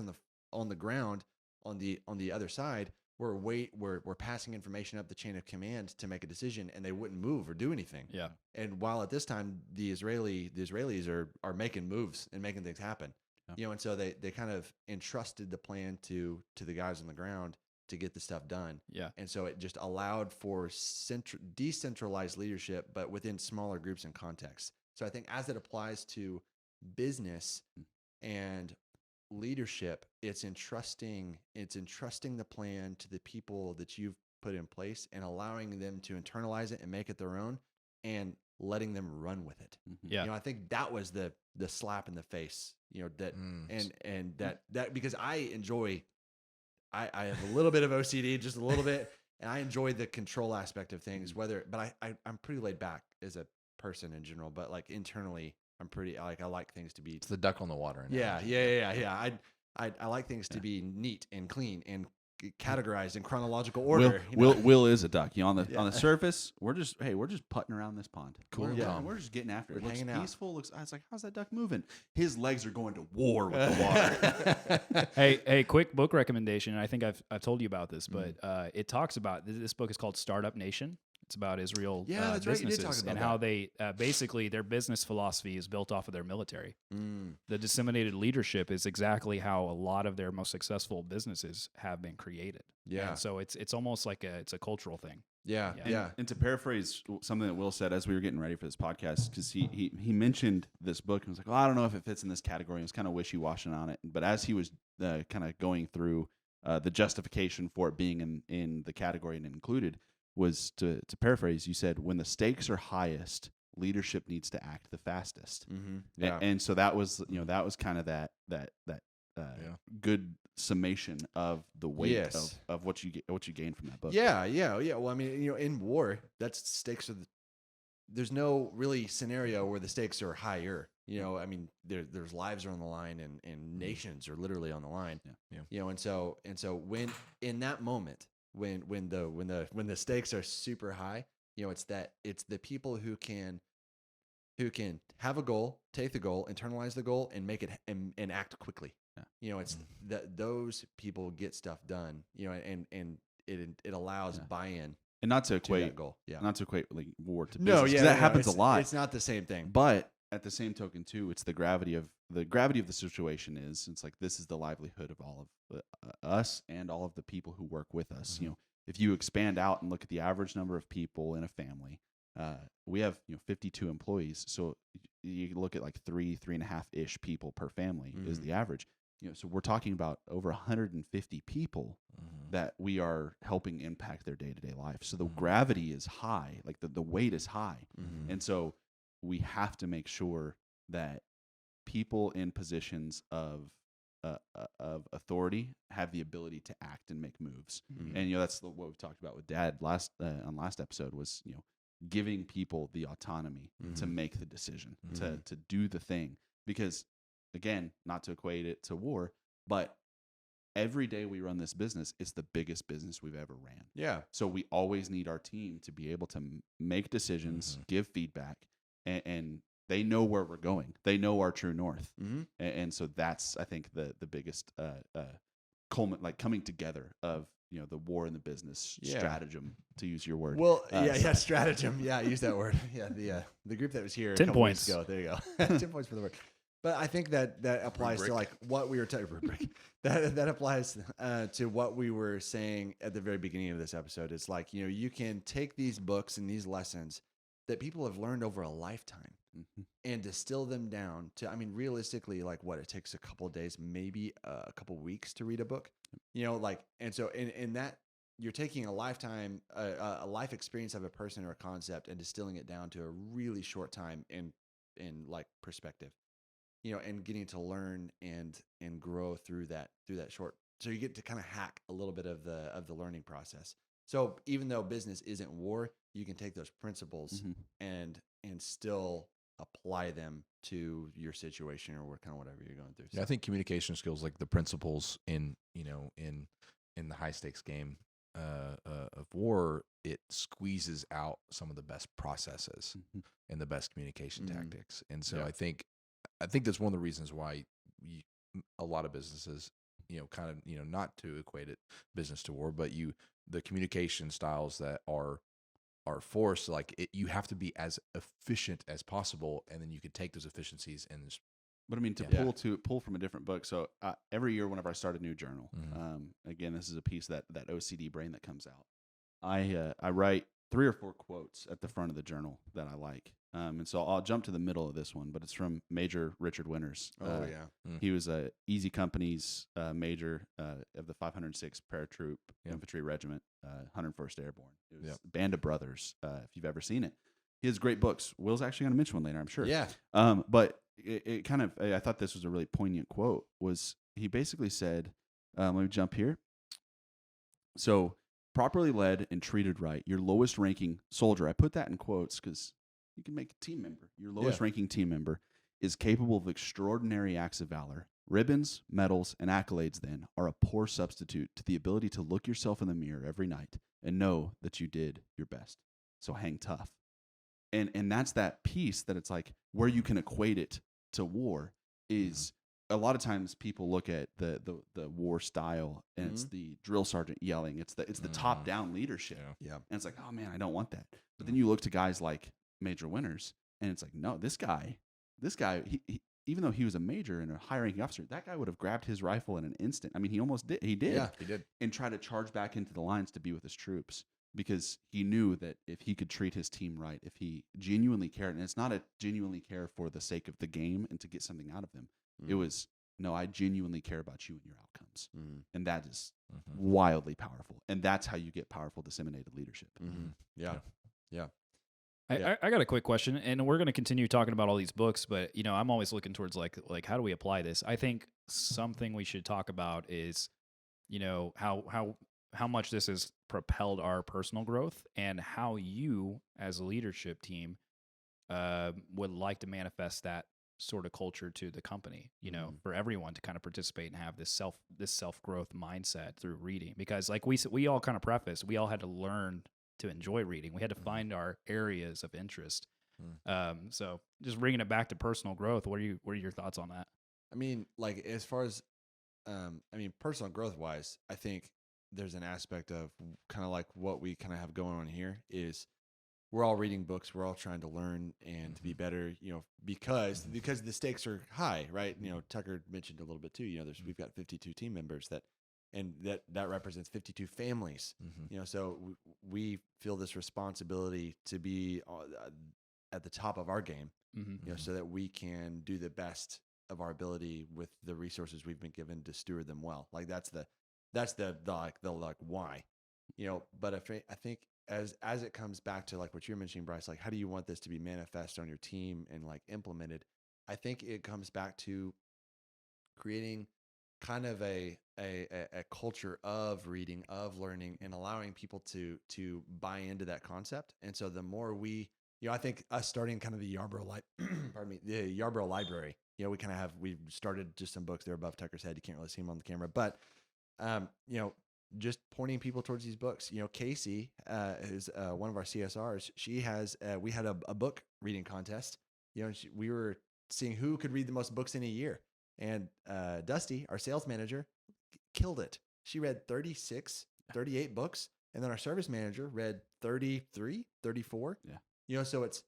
on the ground on the other side were passing information up the chain of command to make a decision, and they wouldn't move or do anything. Yeah. And while at this time the Israelis are making moves and making things happen. Yeah. And so they kind of entrusted the plan to the guys on the ground to get the stuff done. Yeah. And so it just allowed for decentralized leadership, but within smaller groups and contexts. So I think as it applies to business and leadership, it's entrusting the plan to the people that you've put in place and allowing them to internalize it and make it their own and letting them run with it. Yeah. I think that was the slap in the face, that and that because I have a little bit of OCD, just a little bit, and I enjoy the control aspect of things, but I'm pretty laid back as a person in general, but like internally, I'm pretty, I like things to be.
It's the duck on the water.
Yeah. I like things to be neat and clean and categorized in chronological order.
Will is a duck. On the surface, we're just putting around this pond.
Cool.
We're just getting after it.
We're
Looks
hanging out.
peaceful. I was like, how's that duck moving? His legs are going to war with the water.
Hey, quick book recommendation. I think I've told you about this, but it talks about, this book is called Startup Nation. It's about Israel
that's right. You did talk
businesses
about
and
that.
how they basically their business philosophy is built off of their military. The disseminated leadership is exactly how a lot of their most successful businesses have been created. Yeah. And so it's almost like it's a cultural thing.
Yeah.
And to paraphrase something that Will said as we were getting ready for this podcast, because he mentioned this book and was like, well, I don't know if it fits in this category. He was kind of wishy-washy on it. But as he was kind of going through the justification for it being in the category and included, was to paraphrase, you said, when the stakes are highest, leadership needs to act the fastest. Yeah. And so that was kind of that good summation of the weight of what you gain from that book.
Yeah. Well, I mean, in war, that's stakes there's no really scenario where the stakes are higher. I mean, there's lives are on the line and nations are literally on the line. Yeah. And so when in that moment, when the stakes are super high, it's the people who can have a goal, take the goal, internalize the goal, and make it and act quickly. It's that those people get stuff done. And it allows buy-in.
And not to equate
that goal. Yeah.
Not to equate like war to business. That happens a lot.
It's not the same thing.
But at the same token too, it's the gravity of the situation is it's like this is the livelihood of all of us and all of the people who work with us. If you expand out and look at the average number of people in a family, we have 52 employees. So you look at like 3.5-ish people per family is the average. So we're talking about over 150 people that we are helping impact their day-to-day life. So the gravity is high, like the weight is high. And so we have to make sure that people in positions of of authority have the ability to act and make moves.
Mhm.
And that's what we've talked about with Dad on last episode was giving people the autonomy to
Mhm.
make the decision
Mhm.
to do the thing. Because again, not to equate it to war, but every day we run this business, it's the biggest business we've ever ran.
Yeah.
So we always need our team to be able to make decisions, give feedback, and they know where we're going. They know our true north,
Mm-hmm.
and so that's I think the biggest coming together of the war in the business
Yeah.
stratagem, to use your word.
Well,
So-
stratagem. Yeah, I use that word. Yeah, the group that was here
10
a couple
points.
weeks ago. There you go. 10 points for the word. But I think that applies to like what we were talking. That applies to what we were saying at the very beginning of this episode. It's like you can take these books and these lessons that people have learned over a lifetime
Mhm.
and distill them down to. I mean, realistically, like what it takes a couple of days, maybe a couple of weeks to read a book. And so in that. You're taking a lifetime, a life experience of a person or a concept, and distilling it down to a really short time in like perspective, and getting to learn and grow through that short. So you get to kind of hack a little bit of the learning process. So even though business isn't war, you can take those principles
Mhm.
and still apply them to your situation or kind of whatever you're going through.
Yeah, I think communication skills, like the principles in the high stakes game of war, it squeezes out some of the best processes
Mhm.
and the best communication
Mhm.
tactics. And so
Yeah.
I think that's one of the reasons why a lot of businesses, kind of, not to equate it business to war, but the communication styles that are forced, like you have to be as efficient as possible, and then you can take those efficiencies and just
But I mean, to
Yeah.
pull from a different book. So every year, whenever I start a new journal,
Mhm.
again, this is a piece that OCD brain that comes out. I write 3 or 4 quotes at the front of the journal that I like, and so I'll jump to the middle of this one, but it's from Major Richard Winters.
Oh yeah.
He was a Easy Company's major of the 506th Paratroop
Yep.
Infantry Regiment, 101st Airborne. It was
Yep.
Band of Brothers. If you've ever seen it, he has great books. Will's actually going to mention one later, I'm sure.
Yeah.
But it kind of, I thought this was a really poignant quote. Was he basically said, let me jump here. So, properly led and treated right, your lowest ranking soldier, I put that in quotes because you can make a team member. Your lowest ranking team member is capable of extraordinary acts of valor. Ribbons, medals, and accolades, then, are a poor substitute to the ability to look yourself in the mirror every night and know that you did your best. So, hang tough. And that's that piece that it's like where you can equate it to war is a lot of times people look at the war style and it's the drill sergeant yelling, it's the top down leadership,
Yeah.
and it's like, oh man, I don't want that. But then you look to guys like Major Winters and it's like, no, this guy he even though he was a major and a high ranking officer, that guy would have grabbed his rifle in an instant. I mean, he almost did. He did.
Yeah.
He did.
And try to charge back into the lines to be with his troops because he knew that if he could treat his team right, if he genuinely cared, and it's not a genuinely care for the sake of the game and to get something out of them. It was, no, I genuinely care about you and your outcomes.
Mm-hmm.
And that is
Mhm.
wildly powerful. And that's how you get powerful disseminated leadership.
Mm-hmm. Yeah. Yeah.
I got a quick question, and we're going to continue talking about all these books, but I'm always looking towards like how do we apply this? I think something we should talk about is, how much this has propelled our personal growth and how you as a leadership team would like to manifest that sort of culture to the company, for everyone to kind of participate and have this self growth mindset through reading, because like we all kind of preface, we all had to learn to enjoy reading. We had to find our areas of interest. So just bringing it back to personal growth, what are your thoughts on that?
I mean, like as far as, personal growth wise, I think there's an aspect of kind of like what we kind of have going on here is we're all reading books. We're all trying to learn and to be better, because the stakes are high, right? Tucker mentioned a little bit too, we've got 52 team members and that represents 52 families, so we feel this responsibility to be at the top of our game, so that we can do the best of our ability with the resources we've been given to steward them well. Like that's the why, but I think as it comes back to like what you're mentioning, Bryce, like how do you want this to be manifest on your team and like implemented? I think it comes back to creating kind of a culture of reading, of learning, and allowing people to buy into that concept. And so the more we, I think us starting kind of the Yarborough the Yarborough Library, we've started just some books. They're above Tucker's head. You can't really see them on the camera, but just pointing people towards these books. Casey is one of our CSRs. She has we had a book reading contest. We were seeing who could read the most books in a year, and Dusty, our sales manager, killed it. She read 38 books, and then our service manager read 33, 34.
Yeah.
So it's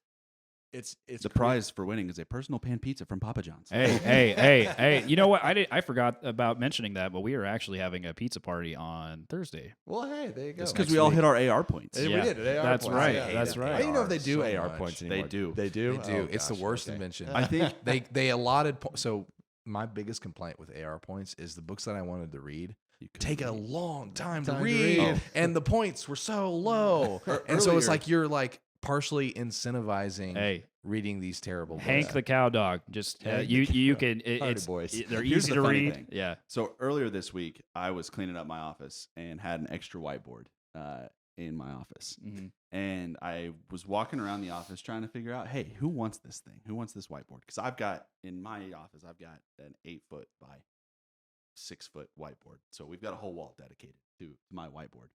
the prize for winning is a personal pan pizza from Papa John's.
Hey! You know what? I forgot about mentioning that, but we are actually having a pizza party on Thursday.
Well, hey, there you go.
It's because we all hit our AR points.
We did AR
That's
points.
right.
Yeah.
That's right.
I don't even know if they do
so
AR
much.
points anymore.
They do.
They do.
They do.
Oh,
It's the
gosh,
worst
okay.
invention.
I think
they allotted. So my biggest complaint with AR points is the books that I wanted to read take a long time to read,
read.
and the points were so low. And so it's like you're like partially incentivizing reading these terrible books.
Hank the cow dog. Just you can. It's
boys.
they're
Here's
easy
the
to
funny
read.
thing.
Yeah.
So earlier this week, I was cleaning up my office and had an extra whiteboard in my office.
Mm-hmm.
And I was walking around the office trying to figure out, hey, who wants this thing? Who wants this whiteboard? Because in my office, I've got an 8-foot by 6-foot whiteboard. So we've got a whole wall dedicated to my whiteboard.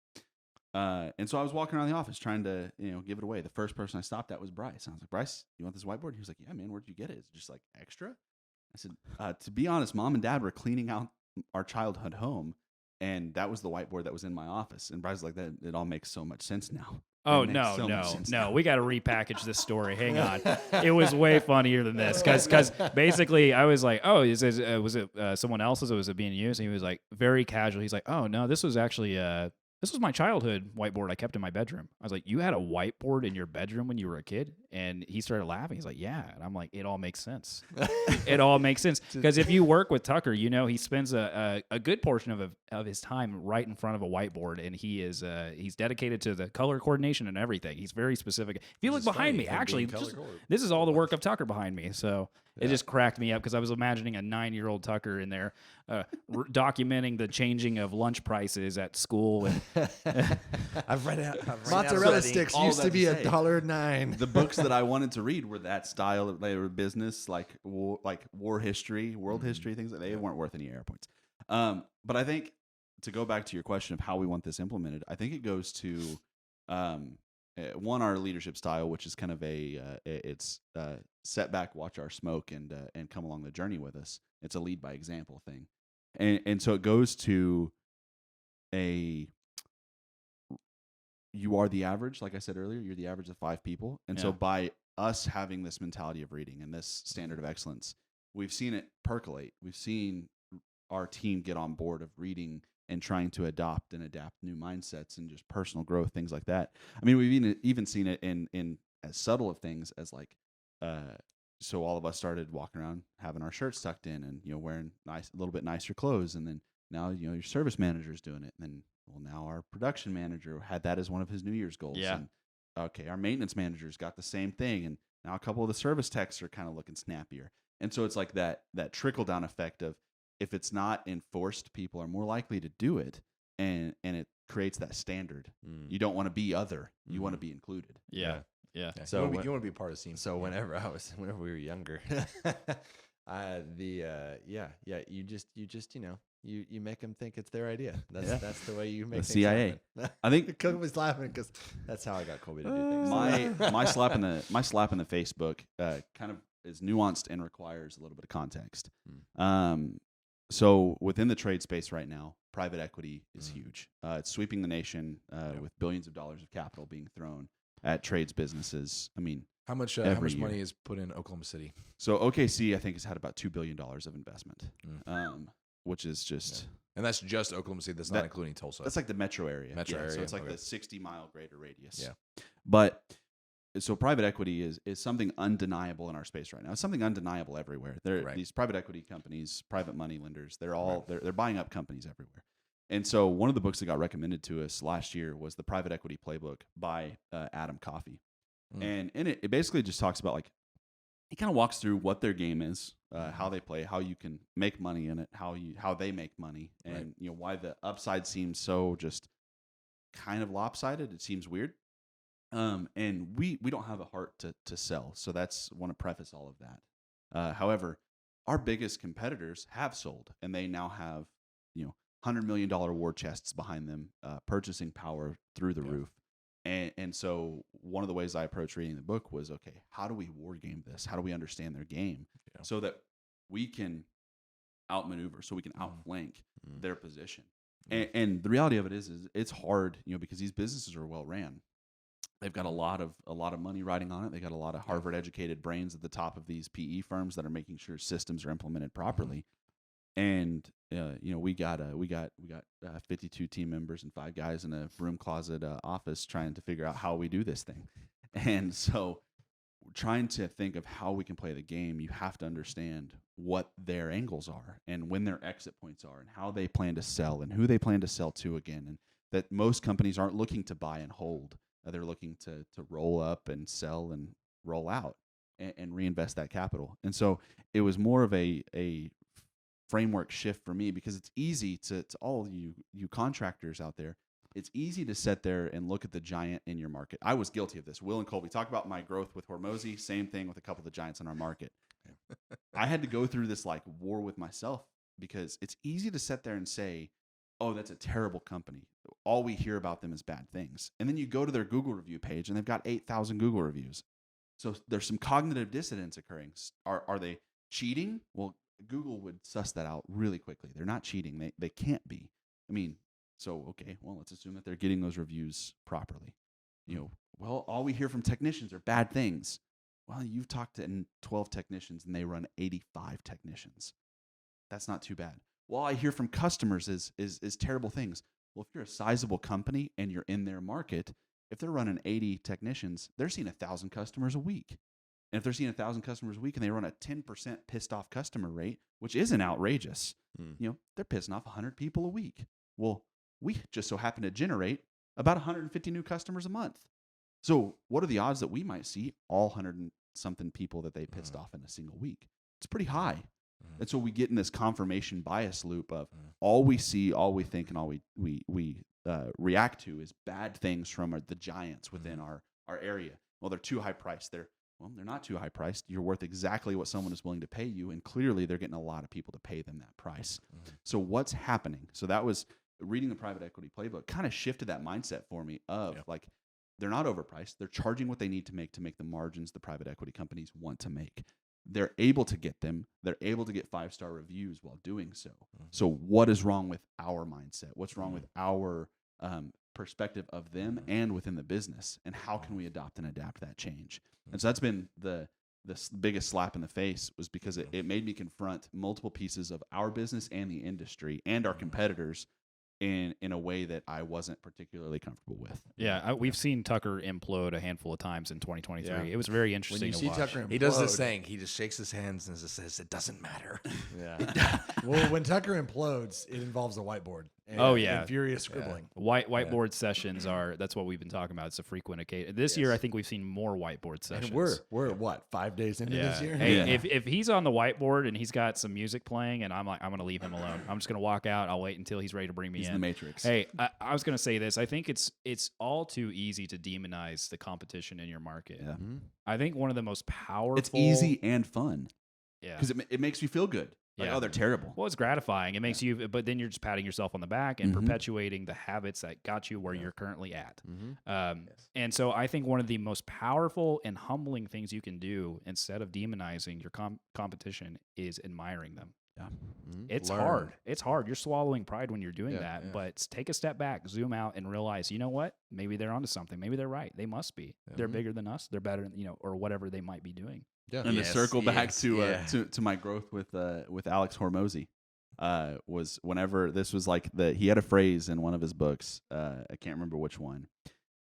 And so I was walking around the office trying to, give it away. The first person I stopped at was Bryce. I was like, Bryce, you want this whiteboard? He was like, yeah, man, where'd you get it? Is it just like extra? I said, to be honest, Mom and Dad were cleaning out our childhood home, and that was the whiteboard that was in my office. And Bryce was like, that it all makes so much sense now.
Oh,
It makes so much
no.
sense now.
We got to repackage this story. Hang on. It was way funnier than this because basically I was like, oh, was it someone else's or was it being used? And he was like, very casual. He's like, oh, no, this was actually this was my childhood whiteboard I kept in my bedroom. I was like, you had a whiteboard in your bedroom when you were a kid? And he started laughing. He's like, yeah. And I'm like, it all makes sense. It all makes sense. Because if you work with Tucker, he spends a good portion of his time right in front of a whiteboard, and he's dedicated to the color coordination and everything. He's very specific. If you look behind me, actually, this is all the work of Tucker behind me. So it just cracked me up because I was imagining a 9-year-old Tucker in there documenting the changing of lunch prices at school. And
I've read out.
Mozzarella sticks
all
used
that
to be
to say.
$1.09.
The books that I wanted to read were that style of business, like war history, world history, things that they weren't worth any AR points. But I think to go back to your question of how we want this implemented, I think it goes to one, our leadership style, which is kind of it's set back, watch our smoke, and come along the journey with us. It's a lead by example thing, and so it goes to you are the average, like I said earlier, you're the average of 5 people. And so by us having this mentality of reading and this standard of excellence, we've seen it percolate. We've seen our team get on board of reading and trying to adopt and adapt new mindsets and just personal growth, things like that. I mean, we've even seen it in as subtle of things as so all of us started walking around having our shirts tucked in and, wearing a little bit nicer clothes. And then now, your service manager's doing it. And then, now our production manager had that as one of his New Year's goals.
Yeah.
And, okay, our maintenance manager's got the same thing. And now a couple of the service techs are kind of looking snappier. And so it's like that trickle down effect of, if it's not enforced, people are more likely to do it. And it creates that standard. You don't want to be other. You want to be included.
yeah.
So
you want to be part of the scene.
So whenever we were younger, you make them think it's their idea. That's the way you make
The
things
CIA.
happen.
I think
Cook was laughing because that's how I got Colby to do things.
my slap in the face book kind of is nuanced and requires a little bit of context. So within the trade space right now, private equity is huge. It's sweeping the nation with billions of dollars of capital being thrown at trades businesses. I mean,
How much
year.
money is put in Oklahoma City?
so OKC I think has had about $2 billion of investment, which is just
And that's just Oklahoma City. That's not including Tulsa.
that's like the metro area.
Metro
So
area,
it's like
okay.
the 60-mile greater radius.
Yeah.
But so private equity is something undeniable in our space right now. It's something undeniable everywhere.
Right.
These private equity companies, private money lenders, they're buying up companies everywhere. And so one of the books that got recommended to us last year was the Private Equity Playbook by Adam Coffey. And in it basically just talks about like he kind of walks through what their game is, how they play, how you can make money in it, how they make money, and why the upside seems so just kind of lopsided. It seems weird. And we don't have a heart to sell, so that's want to preface all of that. However, our biggest competitors have sold, and they now have $100 million war chests behind them, purchasing power through the roof. And so one of the ways I approached reading the book was, okay, how do we war game this? How do we understand their game so that we can outmaneuver, so we can outflank their position? And the reality of it is it's hard, because these businesses are well ran. They've got a lot of money riding on it. They got a lot of Harvard educated brains at the top of these PE firms that are making sure systems are implemented properly. And we got 52 team members and 5 guys in a broom closet office trying to figure out how we do this thing. And so trying to think of how we can play the game, you have to understand what their angles are and when their exit points are and how they plan to sell and who they plan to sell to again. And that most companies aren't looking to buy and hold. They're looking to roll up and sell and roll out and reinvest that capital. And so it was more of a framework shift for me, because it's easy to all you contractors out there. It's easy to sit there and look at the giant in your market. I was guilty of this. Will and Colby talk about my growth with Hormozy. Same thing with a couple of the giants in our market. I had to go through this like war with myself, because it's easy to sit there and say, oh, that's a terrible company. All we hear about them is bad things. And then you go to their Google review page and they've got 8,000 Google reviews. So there's some cognitive dissonance occurring. Are they cheating? Well, Google would suss that out really quickly. They're not cheating. They can't be. I mean, so, okay, well, let's assume that they're getting those reviews properly. Well, all we hear from technicians are bad things. Well, you've talked to 12 technicians and they run 85 technicians. That's not too bad. Well, I hear from customers is terrible things. Well, if you're a sizable company and you're in their market, if they're running 80 technicians, they're seeing 1,000 customers a week. And if they're seeing 1,000 customers a week and they run a 10% pissed off customer rate, which isn't outrageous, they're pissing off 100 people a week. Well, we just so happen to generate about 150 new customers a month. So what are the odds that we might see all 100 and something people that they pissed off in a single week? It's pretty high. And so we get in this confirmation bias loop of all we see, all we think, and all we react to is bad things from the giants within our area. Well, they're too high priced. They're not too high priced. You're worth exactly what someone is willing to pay you, and clearly they're getting a lot of people to pay them that price. So what's happening? So that was reading the private equity playbook kind of shifted that mindset for me of like, they're not overpriced. They're charging what they need to make the margins the private equity companies want to make. They're able to get them. They're able to get 5-star reviews while doing so. So what is wrong with our mindset? What's wrong with our perspective of them and within the business? And how can we adopt and adapt that change? And so that's been the biggest slap in the face, was because it made me confront multiple pieces of our business and the industry and our competitors in a way that I wasn't particularly comfortable with.
Yeah, we've seen Tucker implode a handful of times in 2023.
Yeah.
It was very interesting to watch.
Tucker implode,
He does this thing. He just shakes his hands and just says, "It doesn't matter."
Yeah. Well, when Tucker implodes, it involves a whiteboard. And, and furious scribbling.
Whiteboard sessions that's what we've been talking about. It's a frequent occasion. This year, I think we've seen more whiteboard sessions.
And we're what, 5 days into this year?
Hey, if he's on the whiteboard and he's got some music playing, and I'm going to leave him alone. I'm just going to walk out. I'll wait until he's ready to bring me
He's
in.
the Matrix.
Hey, I was going to say this. I think it's all too easy to demonize the competition in your market.
Yeah.
I think one of the most powerful.
It's easy and fun.
Yeah.
Because it makes you feel good. Like, oh, they're terrible.
Well, it's gratifying. It makes you, but then you're just patting yourself on the back and perpetuating the habits that got you where you're currently at. And so I think one of the most powerful and humbling things you can do instead of demonizing your competition is admiring them.
Yeah.
It's hard. It's hard. You're swallowing pride when you're doing that, but take a step back, zoom out, and realize, you know what? Maybe they're onto something. Maybe they're right. They must be. They're bigger than us. They're better, or whatever they might be doing.
Yeah.
And to circle back to my growth with Alex Hormozy, was whenever this was like he had a phrase in one of his books, I can't remember which one,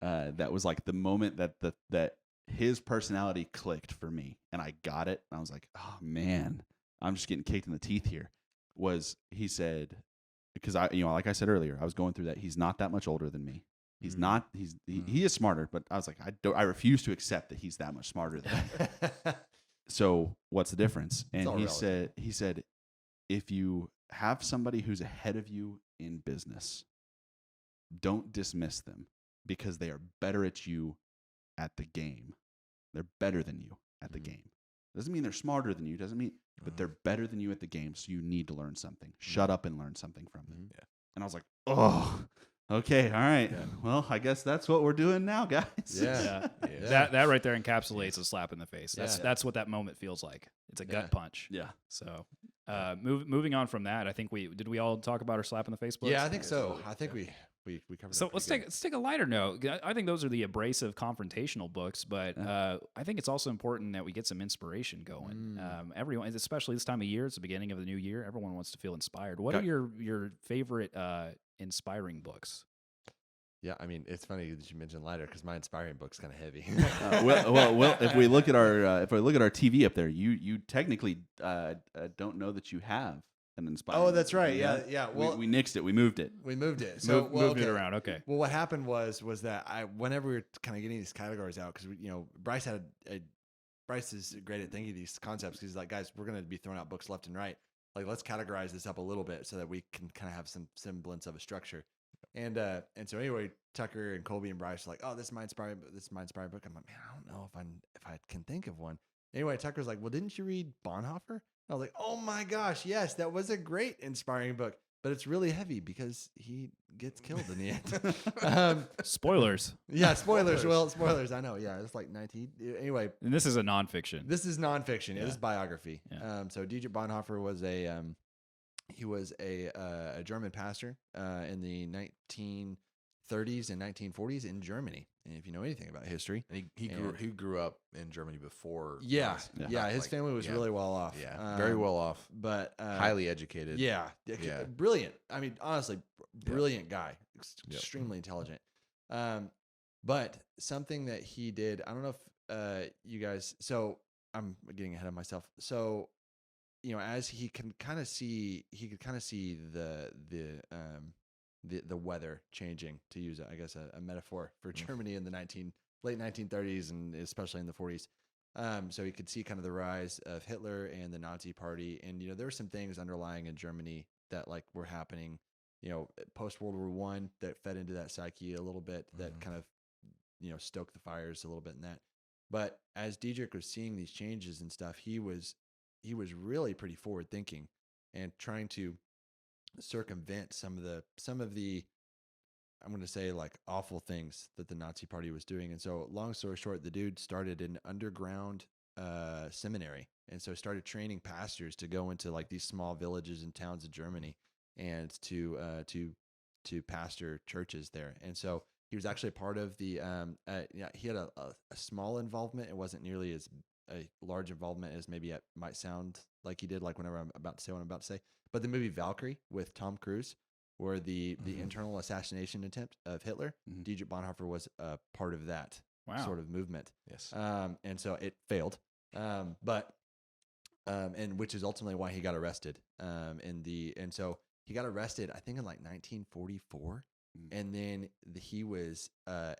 that was like the moment that his personality clicked for me, and I got it, and I was like, oh man, I'm just getting kicked in the teeth here. Was he said, because like I said earlier, I was going through that. He's not that much older than me. He's not. He is smarter, but I was like, I refuse to accept that he's that much smarter than me. So what's the difference? And
all relative.
he said, if you have somebody who's ahead of you in business, don't dismiss them because they are better at you at the game. They're better than you at the game. Doesn't mean they're smarter than you. Doesn't mean, but they're better than you at the game. So you need to learn something. Shut up and learn something from them.
Yeah.
And I was like, oh, okay, all right.
Yeah.
Well, I guess that's what we're doing now, guys.
Yeah.
Yeah. That right there encapsulates a slap in the face.
Yeah.
That's what that moment feels like. It's a
Yeah.
gut punch.
Yeah.
So, moving on from that, I think did we all talk about our slap in the face books?
Yeah, I think so. I think we covered.
So
that
let's
pretty
take a lighter note. I think those are the abrasive, confrontational books, but I think it's also important that we get some inspiration going. Everyone, especially this time of year, it's the beginning of the new year. Everyone wants to feel inspired. What are your favorite inspiring books?
Yeah, I mean, it's funny that you mentioned lighter because my inspiring book's kind of heavy.
Well, if we look at our TV up there, you technically don't know that you have an inspiring.
Oh, that's
book.
right. Yeah. Well,
we nixed it. We moved it.
we moved it. So
Moved it around. Okay.
Well, what happened was that whenever we were kind of getting these categories out, because Bryce Bryce is great at thinking of these concepts because he's like, guys, we're going to be throwing out books left and right. Like, let's categorize this up a little bit so that we can kind of have some semblance of a structure. And so anyway, Tucker and Colby and Bryce are like, oh, this is my inspiring book. I'm like, man, I don't know if I can think of one. Anyway, Tucker's like, well, didn't you read Bonhoeffer? I was like, oh my gosh, yes, that was a great inspiring book, but it's really heavy because he gets killed in the end.
Spoilers.
Yeah, spoilers. Well, spoilers. I know. Yeah, it's like 19. Anyway,
And this is a nonfiction.
this is nonfiction.
Yeah.
It is biography.
Yeah.
So Dietrich Bonhoeffer was a German pastor in the 1930s and 1940s in Germany. And if you know anything about history,
And he grew up in Germany before.
yeah,
Nazi.
his family was really well off.
Yeah, very well off,
but
highly educated.
Yeah,
Yeah.
brilliant. I mean, honestly, brilliant guy,
Yep.
extremely intelligent. But something that he did, I don't know if you guys. So I'm getting ahead of myself. So as he could kind of see the weather changing, to use I guess a metaphor for Germany in the late 1930s and especially in the 40s. So he could see kind of the rise of Hitler and the Nazi Party, and there were some things underlying in Germany that like were happening, post World War I that fed into that psyche a little bit, that kind of stoked the fires a little bit in that. But as Dietrich was seeing these changes and stuff, he was really pretty forward thinking and trying to circumvent some of the I'm going to say like awful things that the Nazi Party was doing. And so long story short, the dude started an underground seminary, and so started training pastors to go into like these small villages and towns of Germany and to pastor churches there. And so he was actually a part of the he had a small involvement. It wasn't nearly as a large involvement as maybe it might sound like he did, like whenever I'm about to say what I'm about to say. But the movie Valkyrie with Tom Cruise, where the internal assassination attempt of Hitler, Dietrich Bonhoeffer was a part of that sort of movement.
Yes.
And so it failed. And which is ultimately why he got arrested. And so he got arrested, I think in like 1944. And then he was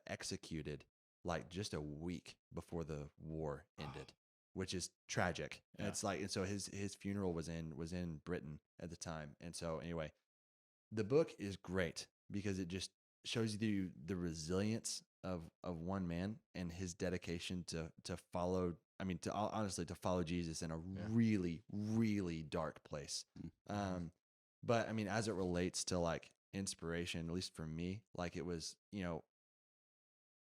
executed like just a week before the war ended, which is tragic. And it's like, and so his funeral was in Britain at the time. And so anyway, the book is great because it just shows you the resilience of one man and his dedication to follow. I mean, honestly follow Jesus in a really, really dark place. But I mean, as it relates to like inspiration, at least for me, like it was,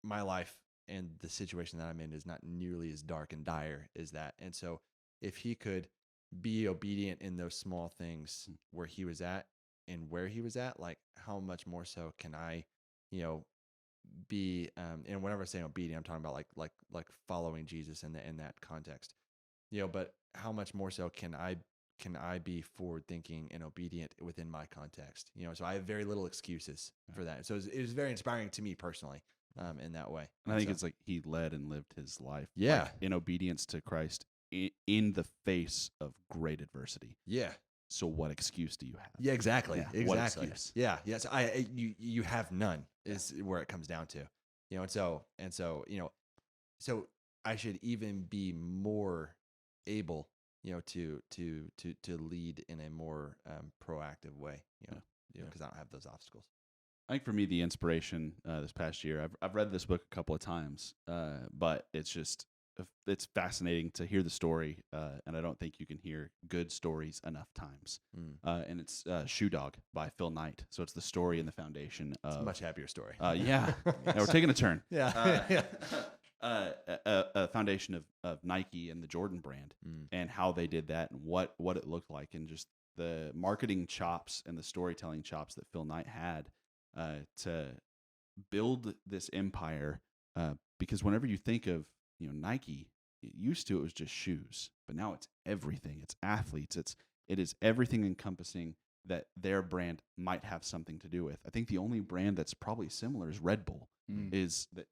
my life and the situation that I'm in is not nearly as dark and dire as that. And so if he could be obedient in those small things where he was at and where he was at, like how much more so can I, be, and whenever I say obedient, I'm talking about like following Jesus in that context, but how much more so can I be forward thinking and obedient within my context? So I have very little excuses for that. So it was very inspiring to me personally, in that way.
And I think it's like he led and lived his life in obedience to Christ in the face of great adversity.
Yeah.
So what excuse do you have?
Yeah, exactly.
Yeah.
Exactly.
What excuse?
Yeah. Yes. You have none is where it comes down to, and so, so I should even be more able, to lead in a more proactive way, because I don't have those obstacles.
I think for me, the inspiration this past year, I've read this book a couple of times, but it's fascinating to hear the story, and I don't think you can hear good stories enough times. And it's Shoe Dog by Phil Knight. So it's the story and the foundation of
It's a much happier story.
Yeah, we're taking a turn.
Yeah.
A foundation of Nike and the Jordan brand, and how they did that, and what it looked like, and just the marketing chops and the storytelling chops that Phil Knight had to build this empire. Because whenever you think of Nike, it was just shoes, but now it's everything. It's athletes. It is everything encompassing that their brand might have something to do with. I think the only brand that's probably similar is Red Bull. Is that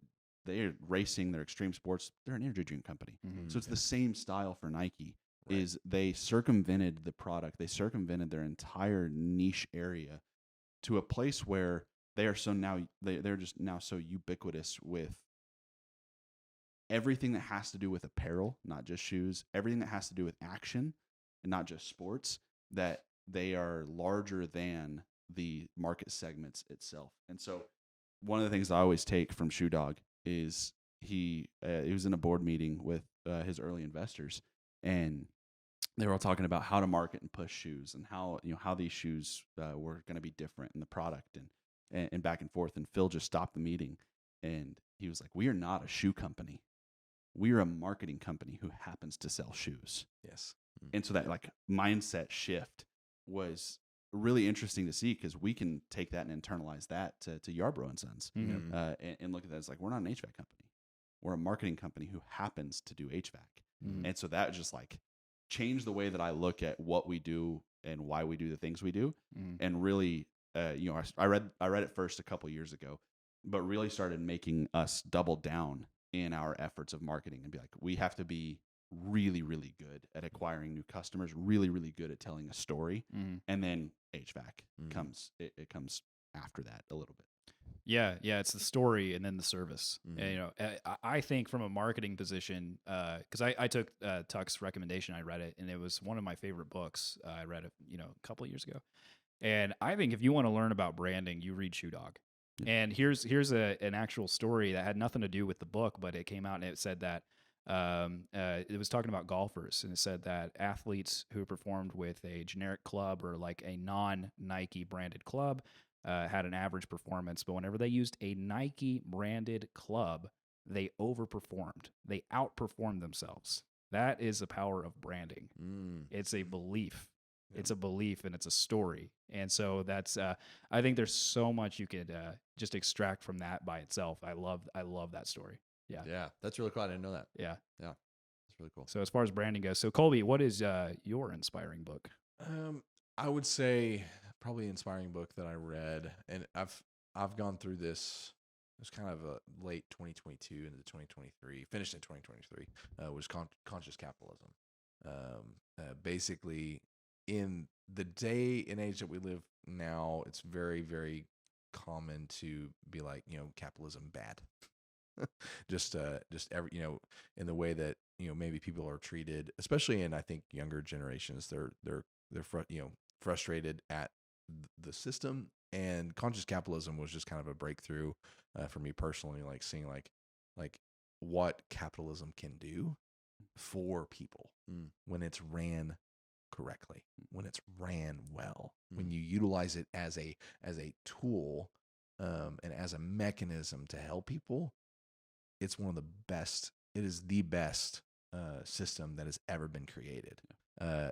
they're racing, they're extreme sports, they're an energy drink company. So it's the same style for Nike. Right. Is they circumvented the product, they circumvented their entire niche area to a place where they are they're just now so ubiquitous with everything that has to do with apparel, not just shoes, everything that has to do with action and not just sports, that they are larger than the market segments itself. And so one of the things I always take from Shoe Dog is he was in a board meeting with his early investors, and they were all talking about how to market and push shoes, and how these shoes were going to be different in the product, and back and forth. And Phil just stopped the meeting, and he was like, "We are not a shoe company. We are a marketing company who happens to sell shoes."
Yes.
And so that mindset shift was really interesting to see, because we can take that and internalize that to Yarbrough and Sons, and look at that as we're not an HVAC company. We're a marketing company who happens to do HVAC. And so that just changed the way that I look at what we do and why we do the things we do. And really, I read it first a couple years ago, but really started making us double down in our efforts of marketing and be like, we have to be really, really good at acquiring new customers, really, really good at telling a story. And then HVAC comes after that a little bit.
Yeah, it's the story and then the service. And, I think from a marketing position, because I took Tuck's recommendation, I read it, and it was one of my favorite books. I read it, a couple of years ago. And I think if you want to learn about branding, you read Shoe Dog. Yeah. And here's an actual story that had nothing to do with the book, but it came out and it said that it was talking about golfers, and it said that athletes who performed with a generic club or a non-Nike branded club had an average performance, but whenever they used a Nike branded club, they overperformed. They outperformed themselves. That is the power of branding. It's a belief. Yeah. It's a belief, and it's a story. And so that's I think there's so much you could just extract from that by itself. I love that story.
Yeah, that's really cool. I didn't know that.
Yeah,
that's really cool.
So as far as branding goes, so Colby, what is your inspiring book?
I would say probably inspiring book that I read, and I've gone through this. It was kind of a late 2022 into 2023, finished in 2023. Was Conscious Capitalism. Basically, in the day and age that we live now, it's very, very common to be like, capitalism bad. just every, in the way that, maybe people are treated, especially in, I think, younger generations, they're frustrated at the system. And Conscious Capitalism was just kind of a breakthrough for me personally, seeing what capitalism can do for people when it's ran correctly, when it's ran well, when you utilize it as a tool and as a mechanism to help people. It's one of the best. It is the best system that has ever been created.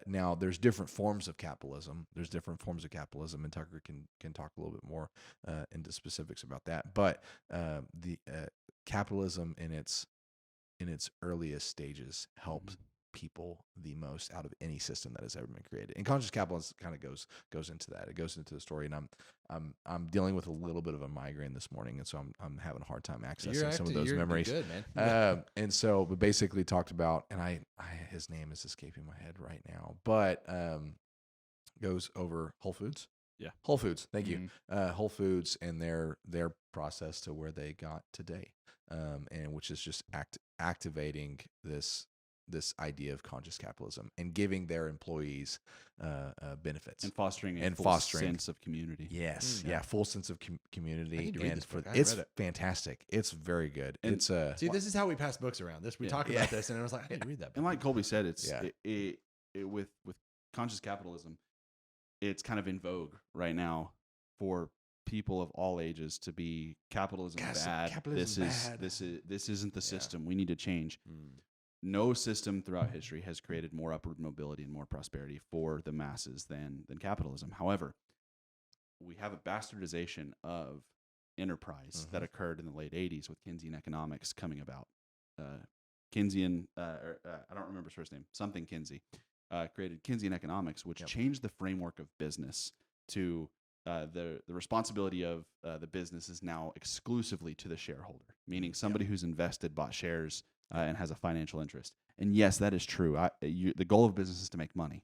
Now, there's different forms of capitalism. And Tucker can talk a little bit more into specifics about that. But the capitalism in its earliest stages helped people the most out of any system that has ever been created. And Conscious Capitalism kind of goes into that. It goes into the story, and I'm dealing with a little bit of a migraine this morning, and so I'm having a hard time accessing some of those memories.
You're good, man.
And so, but basically talked about, and I his name is escaping my head right now, but goes over Whole Foods.
Yeah,
Whole Foods. Thank you. Whole Foods and their process to where they got today, and which is just activating this this idea of conscious capitalism and giving their employees benefits.
And fostering a
And
full
fostering.
sense of community.
Yes,
Mm.
yeah, full sense of community.
I need to read
and
this book. I
it's
haven't read it.
fantastic. It's very good.
And-
It's
See, this is how we pass books around. We
Yeah.
talked
Yeah.
about this, and I was like, I need to read that book.
And like Colby said, it's
Yeah.
with conscious capitalism, it's kind of in vogue right now for people of all ages to be capitalism
Yes,
bad.
capitalism
this is
bad.
this isn't the
Yeah.
system. We need to change.
Mm.
No system throughout history has created more upward mobility and more prosperity for the masses than capitalism. However, we have a bastardization of enterprise that occurred in the late 80s with Keynesian economics coming about. Keynesian, I don't remember his first name, something Kinsey, created Keynesian economics, which
Yep.
changed the framework of business to the responsibility of the business is now exclusively to the shareholder, meaning somebody who's invested, bought shares, and has a financial interest. And yes, that is true. The goal of business is to make money,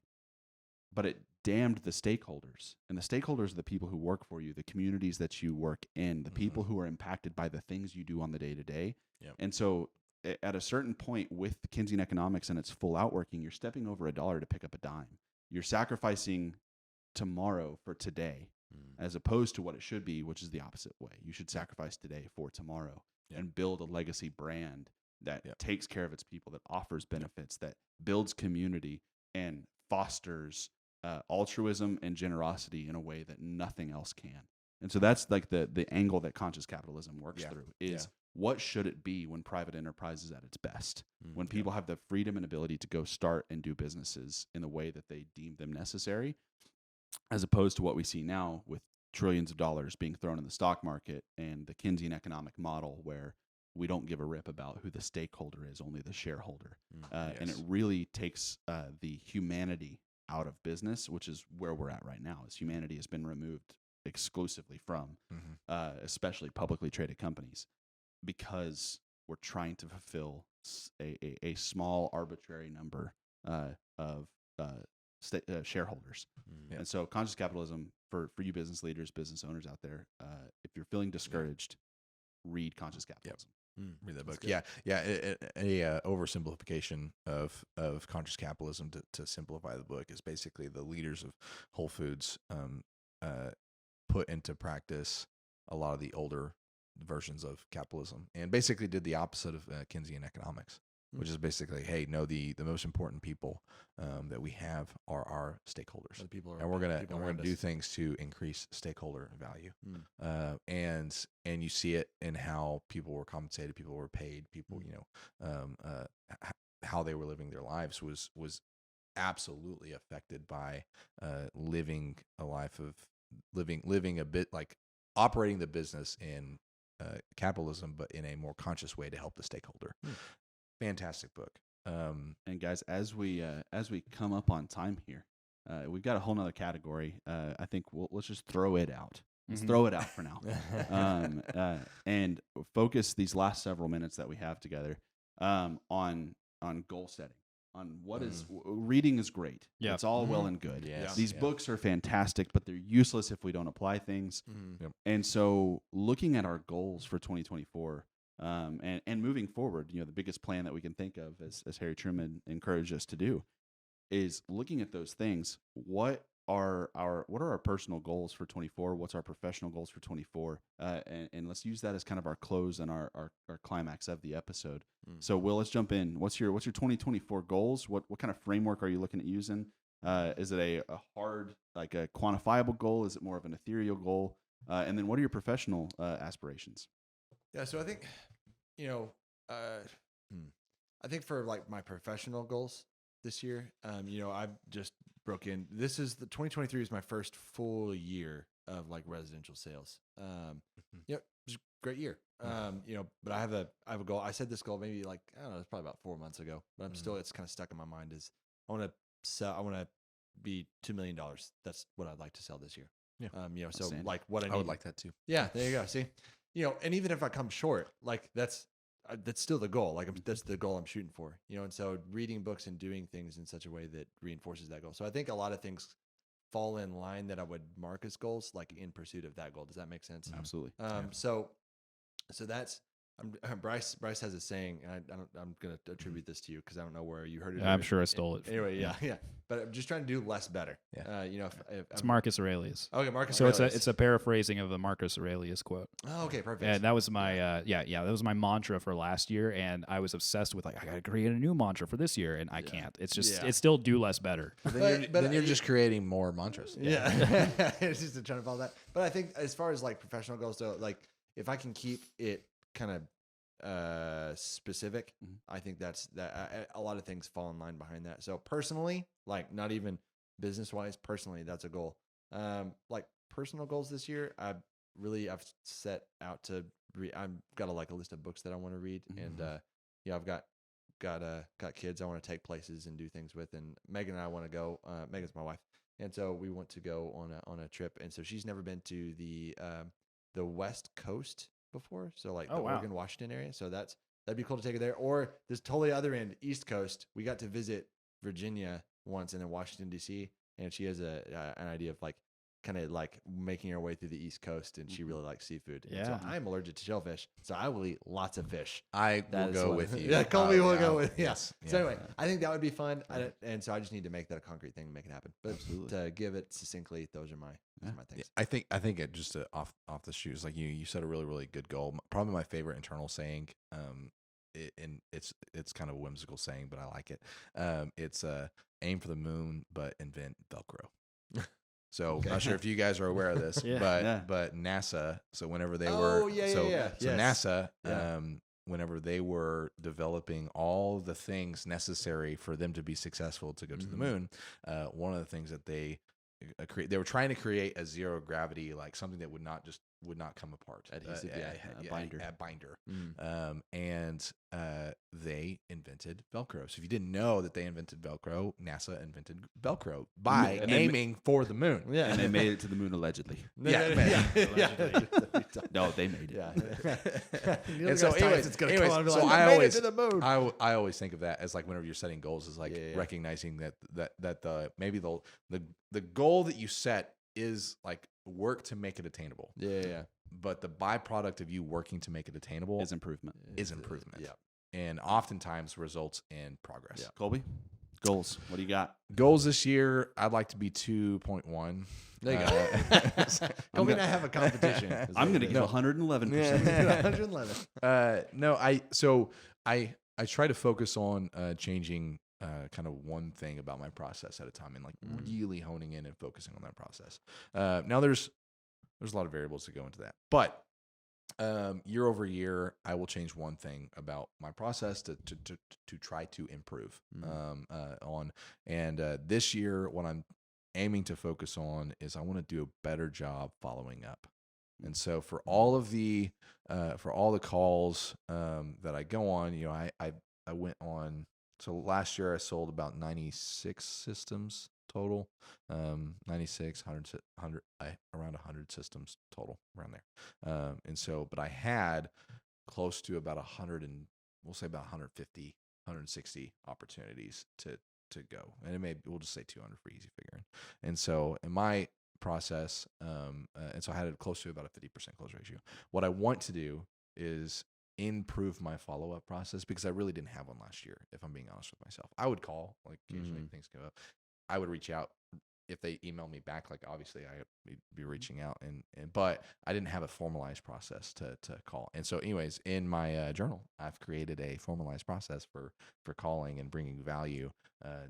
but it damned the stakeholders. And the stakeholders are the people who work for you, the communities that you work in, the people who are impacted by the things you do on the day to day. And so at a certain point with Keynesian economics and its full outworking, you're stepping over a dollar to pick up a dime. You're sacrificing tomorrow for today, as opposed to what it should be, which is the opposite way. You should sacrifice today for tomorrow and build a legacy brand that takes care of its people, that offers benefits, that builds community and fosters altruism and generosity in a way that nothing else can. And so that's like the angle that conscious capitalism works through is what should it be when private enterprise is at its best? When people have the freedom and ability to go start and do businesses in the way that they deem them necessary, as opposed to what we see now with trillions of dollars being thrown in the stock market and the Keynesian economic model where we don't give a rip about who the stakeholder is, only the shareholder. And it really takes the humanity out of business, which is where we're at right now, is humanity has been removed exclusively from, especially publicly traded companies, because we're trying to fulfill a small arbitrary number of shareholders. And so conscious capitalism for you business leaders, business owners out there, if you're feeling discouraged, read Conscious Capitalism.
Read that book. A oversimplification of conscious capitalism to simplify the book is basically the leaders of Whole Foods put into practice a lot of the older versions of capitalism and basically did the opposite of Keynesian economics, which is basically, hey, no, the most important people that we have are our stakeholders, and we're gonna do things to increase stakeholder value. And you see it in how people were compensated, people were paid, people, how they were living their lives was absolutely affected by living a life of living a bit like operating the business in capitalism, but in a more conscious way to help the stakeholder. Fantastic book.
And guys, as we come up on time here, we've got a whole nother category. I think let's just throw it out. Let's throw it out for now, and focus these last several minutes that we have together on goal setting. On what is reading is great.
Yeah.
It's all well and good.
Yes.
These books are fantastic, but they're useless if we don't apply things. And so, looking at our goals for 2024. And moving forward, the biggest plan that we can think of, as Harry Truman encouraged us to do, is looking at those things. What are our personal goals for 24? What's our professional goals for 24? And let's use that as kind of our close and our climax of the episode. So, Will, let's jump in. What's your 2024 goals? What kind of framework are you looking at using? Is it a hard, like a quantifiable goal? Is it more of an ethereal goal? And then what are your professional aspirations?
Yeah, so I think, I think for like my professional goals this year, I've just broke in. This is the 2023 is my first full year of like residential sales. It was a great year. But I have a goal. I said this goal maybe like, I don't know, it's probably about 4 months ago, but I'm still, it's kind of stuck in my mind is I want to be $2 million. That's what I'd like to sell this year. So
Outstanding.
like what I
would
need.
like that too.
Yeah, there you go. See, and even if I come short, like that's still the goal. Like that's the goal I'm shooting for. And so reading books and doing things in such a way that reinforces that goal. So I think a lot of things fall in line that I would mark as goals, like in pursuit of that goal. Does that make sense?
Absolutely.
So that's Bryce has a saying, and I'm going to attribute this to you because I don't know where you heard it.
I'm sure I stole it.
Anyway, yeah. But I'm just trying to do less better.
Yeah.
It's Marcus Aurelius.
Okay, Marcus
So
Aurelius.
it's a paraphrasing of the Marcus Aurelius quote.
Oh, okay, perfect.
And that was my that was my mantra for last year, and I was obsessed with like I gotta create a new mantra for this year, and I can't. It's just it's still do less better.
Then you're just creating more mantras.
Yeah, it's just trying to follow that. But I think as far as like professional goals, so like if I can keep it kind of specific, I think that's a lot of things fall in line behind that. So personally, like not even business wise, personally, that's a goal. Like personal goals this year, I've set out to read. I've got a list of books that I want to read, and I've got kids I want to take places and do things with, and Megan and I want to go. Megan's my wife, and so we want to go on a trip, and so she's never been to the West Coast before, so like the Oregon, Washington area. So that'd be cool to take her there. Or this totally other end, East Coast. We got to visit Virginia once, and then Washington D.C. And she has an idea of like kind of like making her way through the East Coast, and she really likes seafood. And so I'm allergic to shellfish, so I will eat lots of fish.
I will go with you.
Yeah, Colby will go with.
Yes.
Yeah. So anyway, I think that would be fun, and so I just need to make that a concrete thing and make it happen. But to give it succinctly, those are my things.
I think it just off the shoes, like you said a really, really good goal. Probably my favorite internal saying, and it's kind of a whimsical saying, but I like it. It's aim for the moon, but invent Velcro. So I'm not sure if you guys are aware of this, but NASA. So whenever they were, NASA, whenever they were developing all the things necessary for them to be successful to go to the moon, one of the things that they were trying to create a zero gravity, like something that would not come apart.
Adhesive,
binder. And they invented Velcro. So if you didn't know that they invented Velcro, NASA invented Velcro by aiming for the moon.
Yeah, and they made it to the moon allegedly. No, they made it.
Yeah.
And so, anyways,
so I always to the moon.
I always think of that as like whenever you're setting goals, is like recognizing that the goal that you set is like work to make it attainable.
Yeah.
But the byproduct of you working to make it attainable
is improvement.
Yeah. And oftentimes results in progress.
Yeah. Colby, goals. What do you got?
Goals this year, I'd like to be 2.1.
There you go. Colby and I have a competition.
I'm going to give 111%.
111.
No, I try to focus on changing kind of one thing about my process at a time, and like really honing in and focusing on that process. Now there's a lot of variables that go into that, but year over year, I will change one thing about my process to try to improve on. And this year, what I'm aiming to focus on is I want to do a better job following up. And so for all the calls that I go on, I went on. So last year I sold about 96 systems total, 96, 100, around 100 systems total around there. And so, but I had close to about 100 and we'll say about 150, 160 opportunities to go. And we'll just say 200 for easy figuring. And so in my process, and so I had close to about a 50% close ratio. What I want to do is improve my follow-up process, because I really didn't have one last year, if I'm being honest with myself. I would call, like occasionally things come up. I would reach out. If they email me back, like obviously I would be reaching out, but I didn't have a formalized process to call. And so anyways, in my journal, I've created a formalized process for calling and bringing value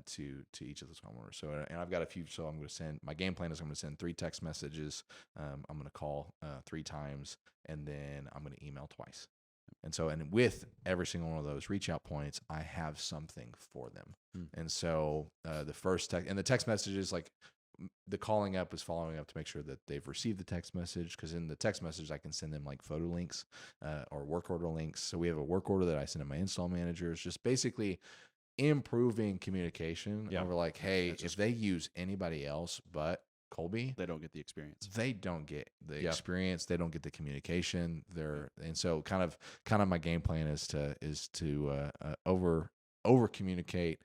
to each of those homeowners. So, and I've got a few, so I'm going to send, my game plan is I'm going to send 3 text messages. I'm going to call 3 times, and then I'm going to email twice. And so, and with every single one of those reach out points, I have something for them. And so the first text, and the text messages, like the calling up is following up to make sure that they've received the text message. Because in the text message, I can send them like photo links or work order links. So we have a work order that I send to my install managers, just basically improving communication over like, hey, if they use anybody else but Colby,
they don't get the experience.
They don't get the experience. They don't get the communication. And so kind of my game plan is to over communicate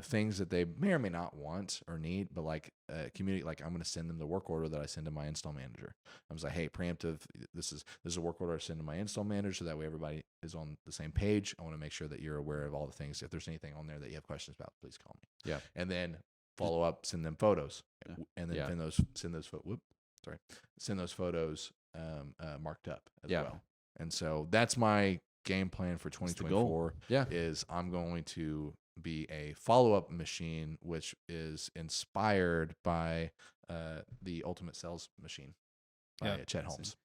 things that they may or may not want or need, but like communicate. Like I'm going to send them the work order that I send to my install manager. I was like, hey, preemptive. This is a work order I send to my install manager, so that way everybody is on the same page. I want to make sure that you're aware of all the things. If there's anything on there that you have questions about, please call me.
Yeah.
And then follow up, send them photos, and then send those photos marked up as well. And so that's my game plan for 2024. Is I'm going to be a follow-up machine, which is inspired by the Ultimate Sales Machine by Chet Holmes.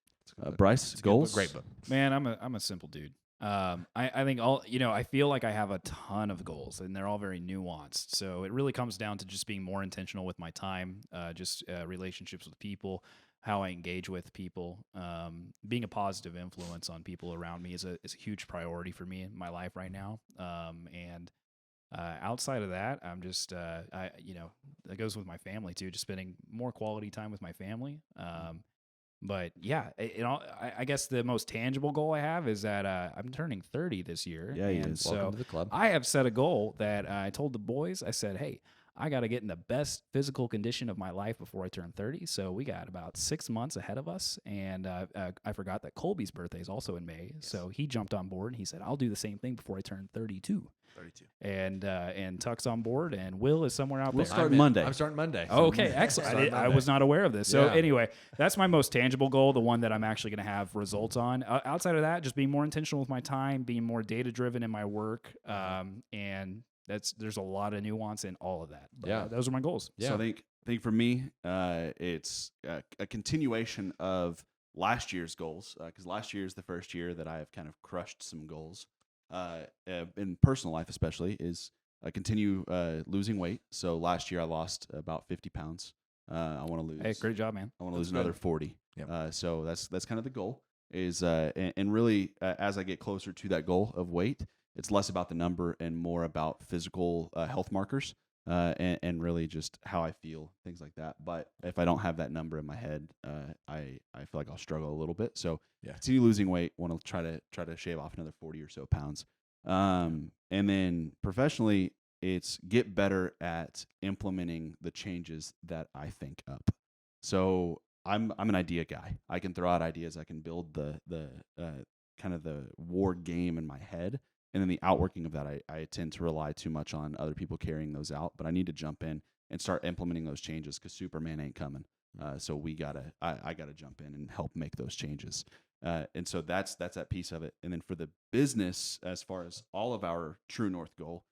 Bryce, goals?
Great book.
Man, I'm a simple dude. I think I feel like I have a ton of goals, and they're all very nuanced. So it really comes down to just being more intentional with my time, relationships with people, how I engage with people, being a positive influence on people around me is a huge priority for me in my life right now. Outside of that, I'm just, that goes with my family too, just spending more quality time with my family. But yeah, I guess the most tangible goal I have is that I'm turning 30 this year.
Yeah, he
and
is.
so
Welcome to the club.
I have set a goal that I told the boys. I said, hey, I got to get in the best physical condition of my life before I turn 30. So we got about 6 months ahead of us. And I forgot that Colby's birthday is also in May. Yes. So he jumped on board and he said, I'll do the same thing before I turn 32. And Tuck's on board, and Will is somewhere out
We'll
there.
start Monday.
I'm starting Monday.
Okay, excellent. I was not aware of this. So anyway, that's my most tangible goal, the one that I'm actually going to have results on. Outside of that, just being more intentional with my time, being more data-driven in my work, and there's a lot of nuance in all of that. But, those are my goals.
So I think for me, it's a continuation of last year's goals, because last year is the first year that I have kind of crushed some goals. In personal life especially, is I continue losing weight. So last year I lost about 50 pounds. I want to lose.
Hey, great job, man.
I want to lose another 40.
Yep.
So that's kind of the goal. Is and really as I get closer to that goal of weight, it's less about the number and more about physical health markers and really just how I feel, things like that. But if I don't have that number in my head, I feel like I'll struggle a little bit. So continue losing weight. Want to try to shave off another 40 or so pounds. And then professionally, it's get better at implementing the changes that I think up. So I'm an idea guy. I can throw out ideas. I can build the kind of the war game in my head. And then the outworking of that, I tend to rely too much on other people carrying those out. But I need to jump in and start implementing those changes because Superman ain't coming. So I gotta jump in and help make those changes. And so that's that piece of it. And then for the business, as far as all of our true north goal,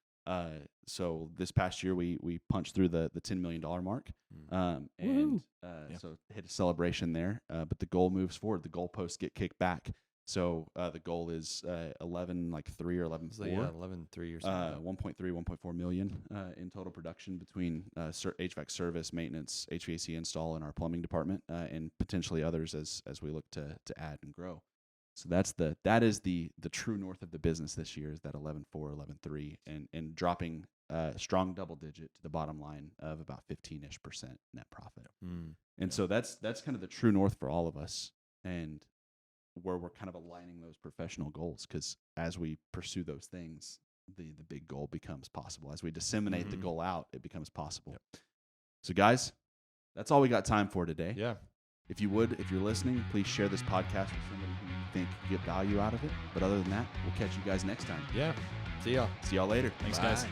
so this past year we punched through the $10 million mark, so hit a celebration there. But the goal moves forward. The goalposts get kicked back. So the goal is 11.3 or 11.4.
11.3 or something.
1.3, 1.4 million in total production between HVAC service, maintenance, HVAC install, and our plumbing department, and potentially others as we look to add and grow. So that is the true north of the business this year, is that 11.4, 11.3, and dropping strong double digit to the bottom line of about 15-ish% net profit. And so that's kind of the true north for all of us, and where we're kind of aligning those professional goals, because as we pursue those things, the big goal becomes possible. As we disseminate the goal out, it becomes possible. So guys, that's all we got time for today.
Yeah.
If you're listening, please share this podcast with somebody who you think could get value out of it. But other than that, we'll catch you guys next time.
Yeah. See y'all.
See y'all later.
Thanks,
Bye.
guys.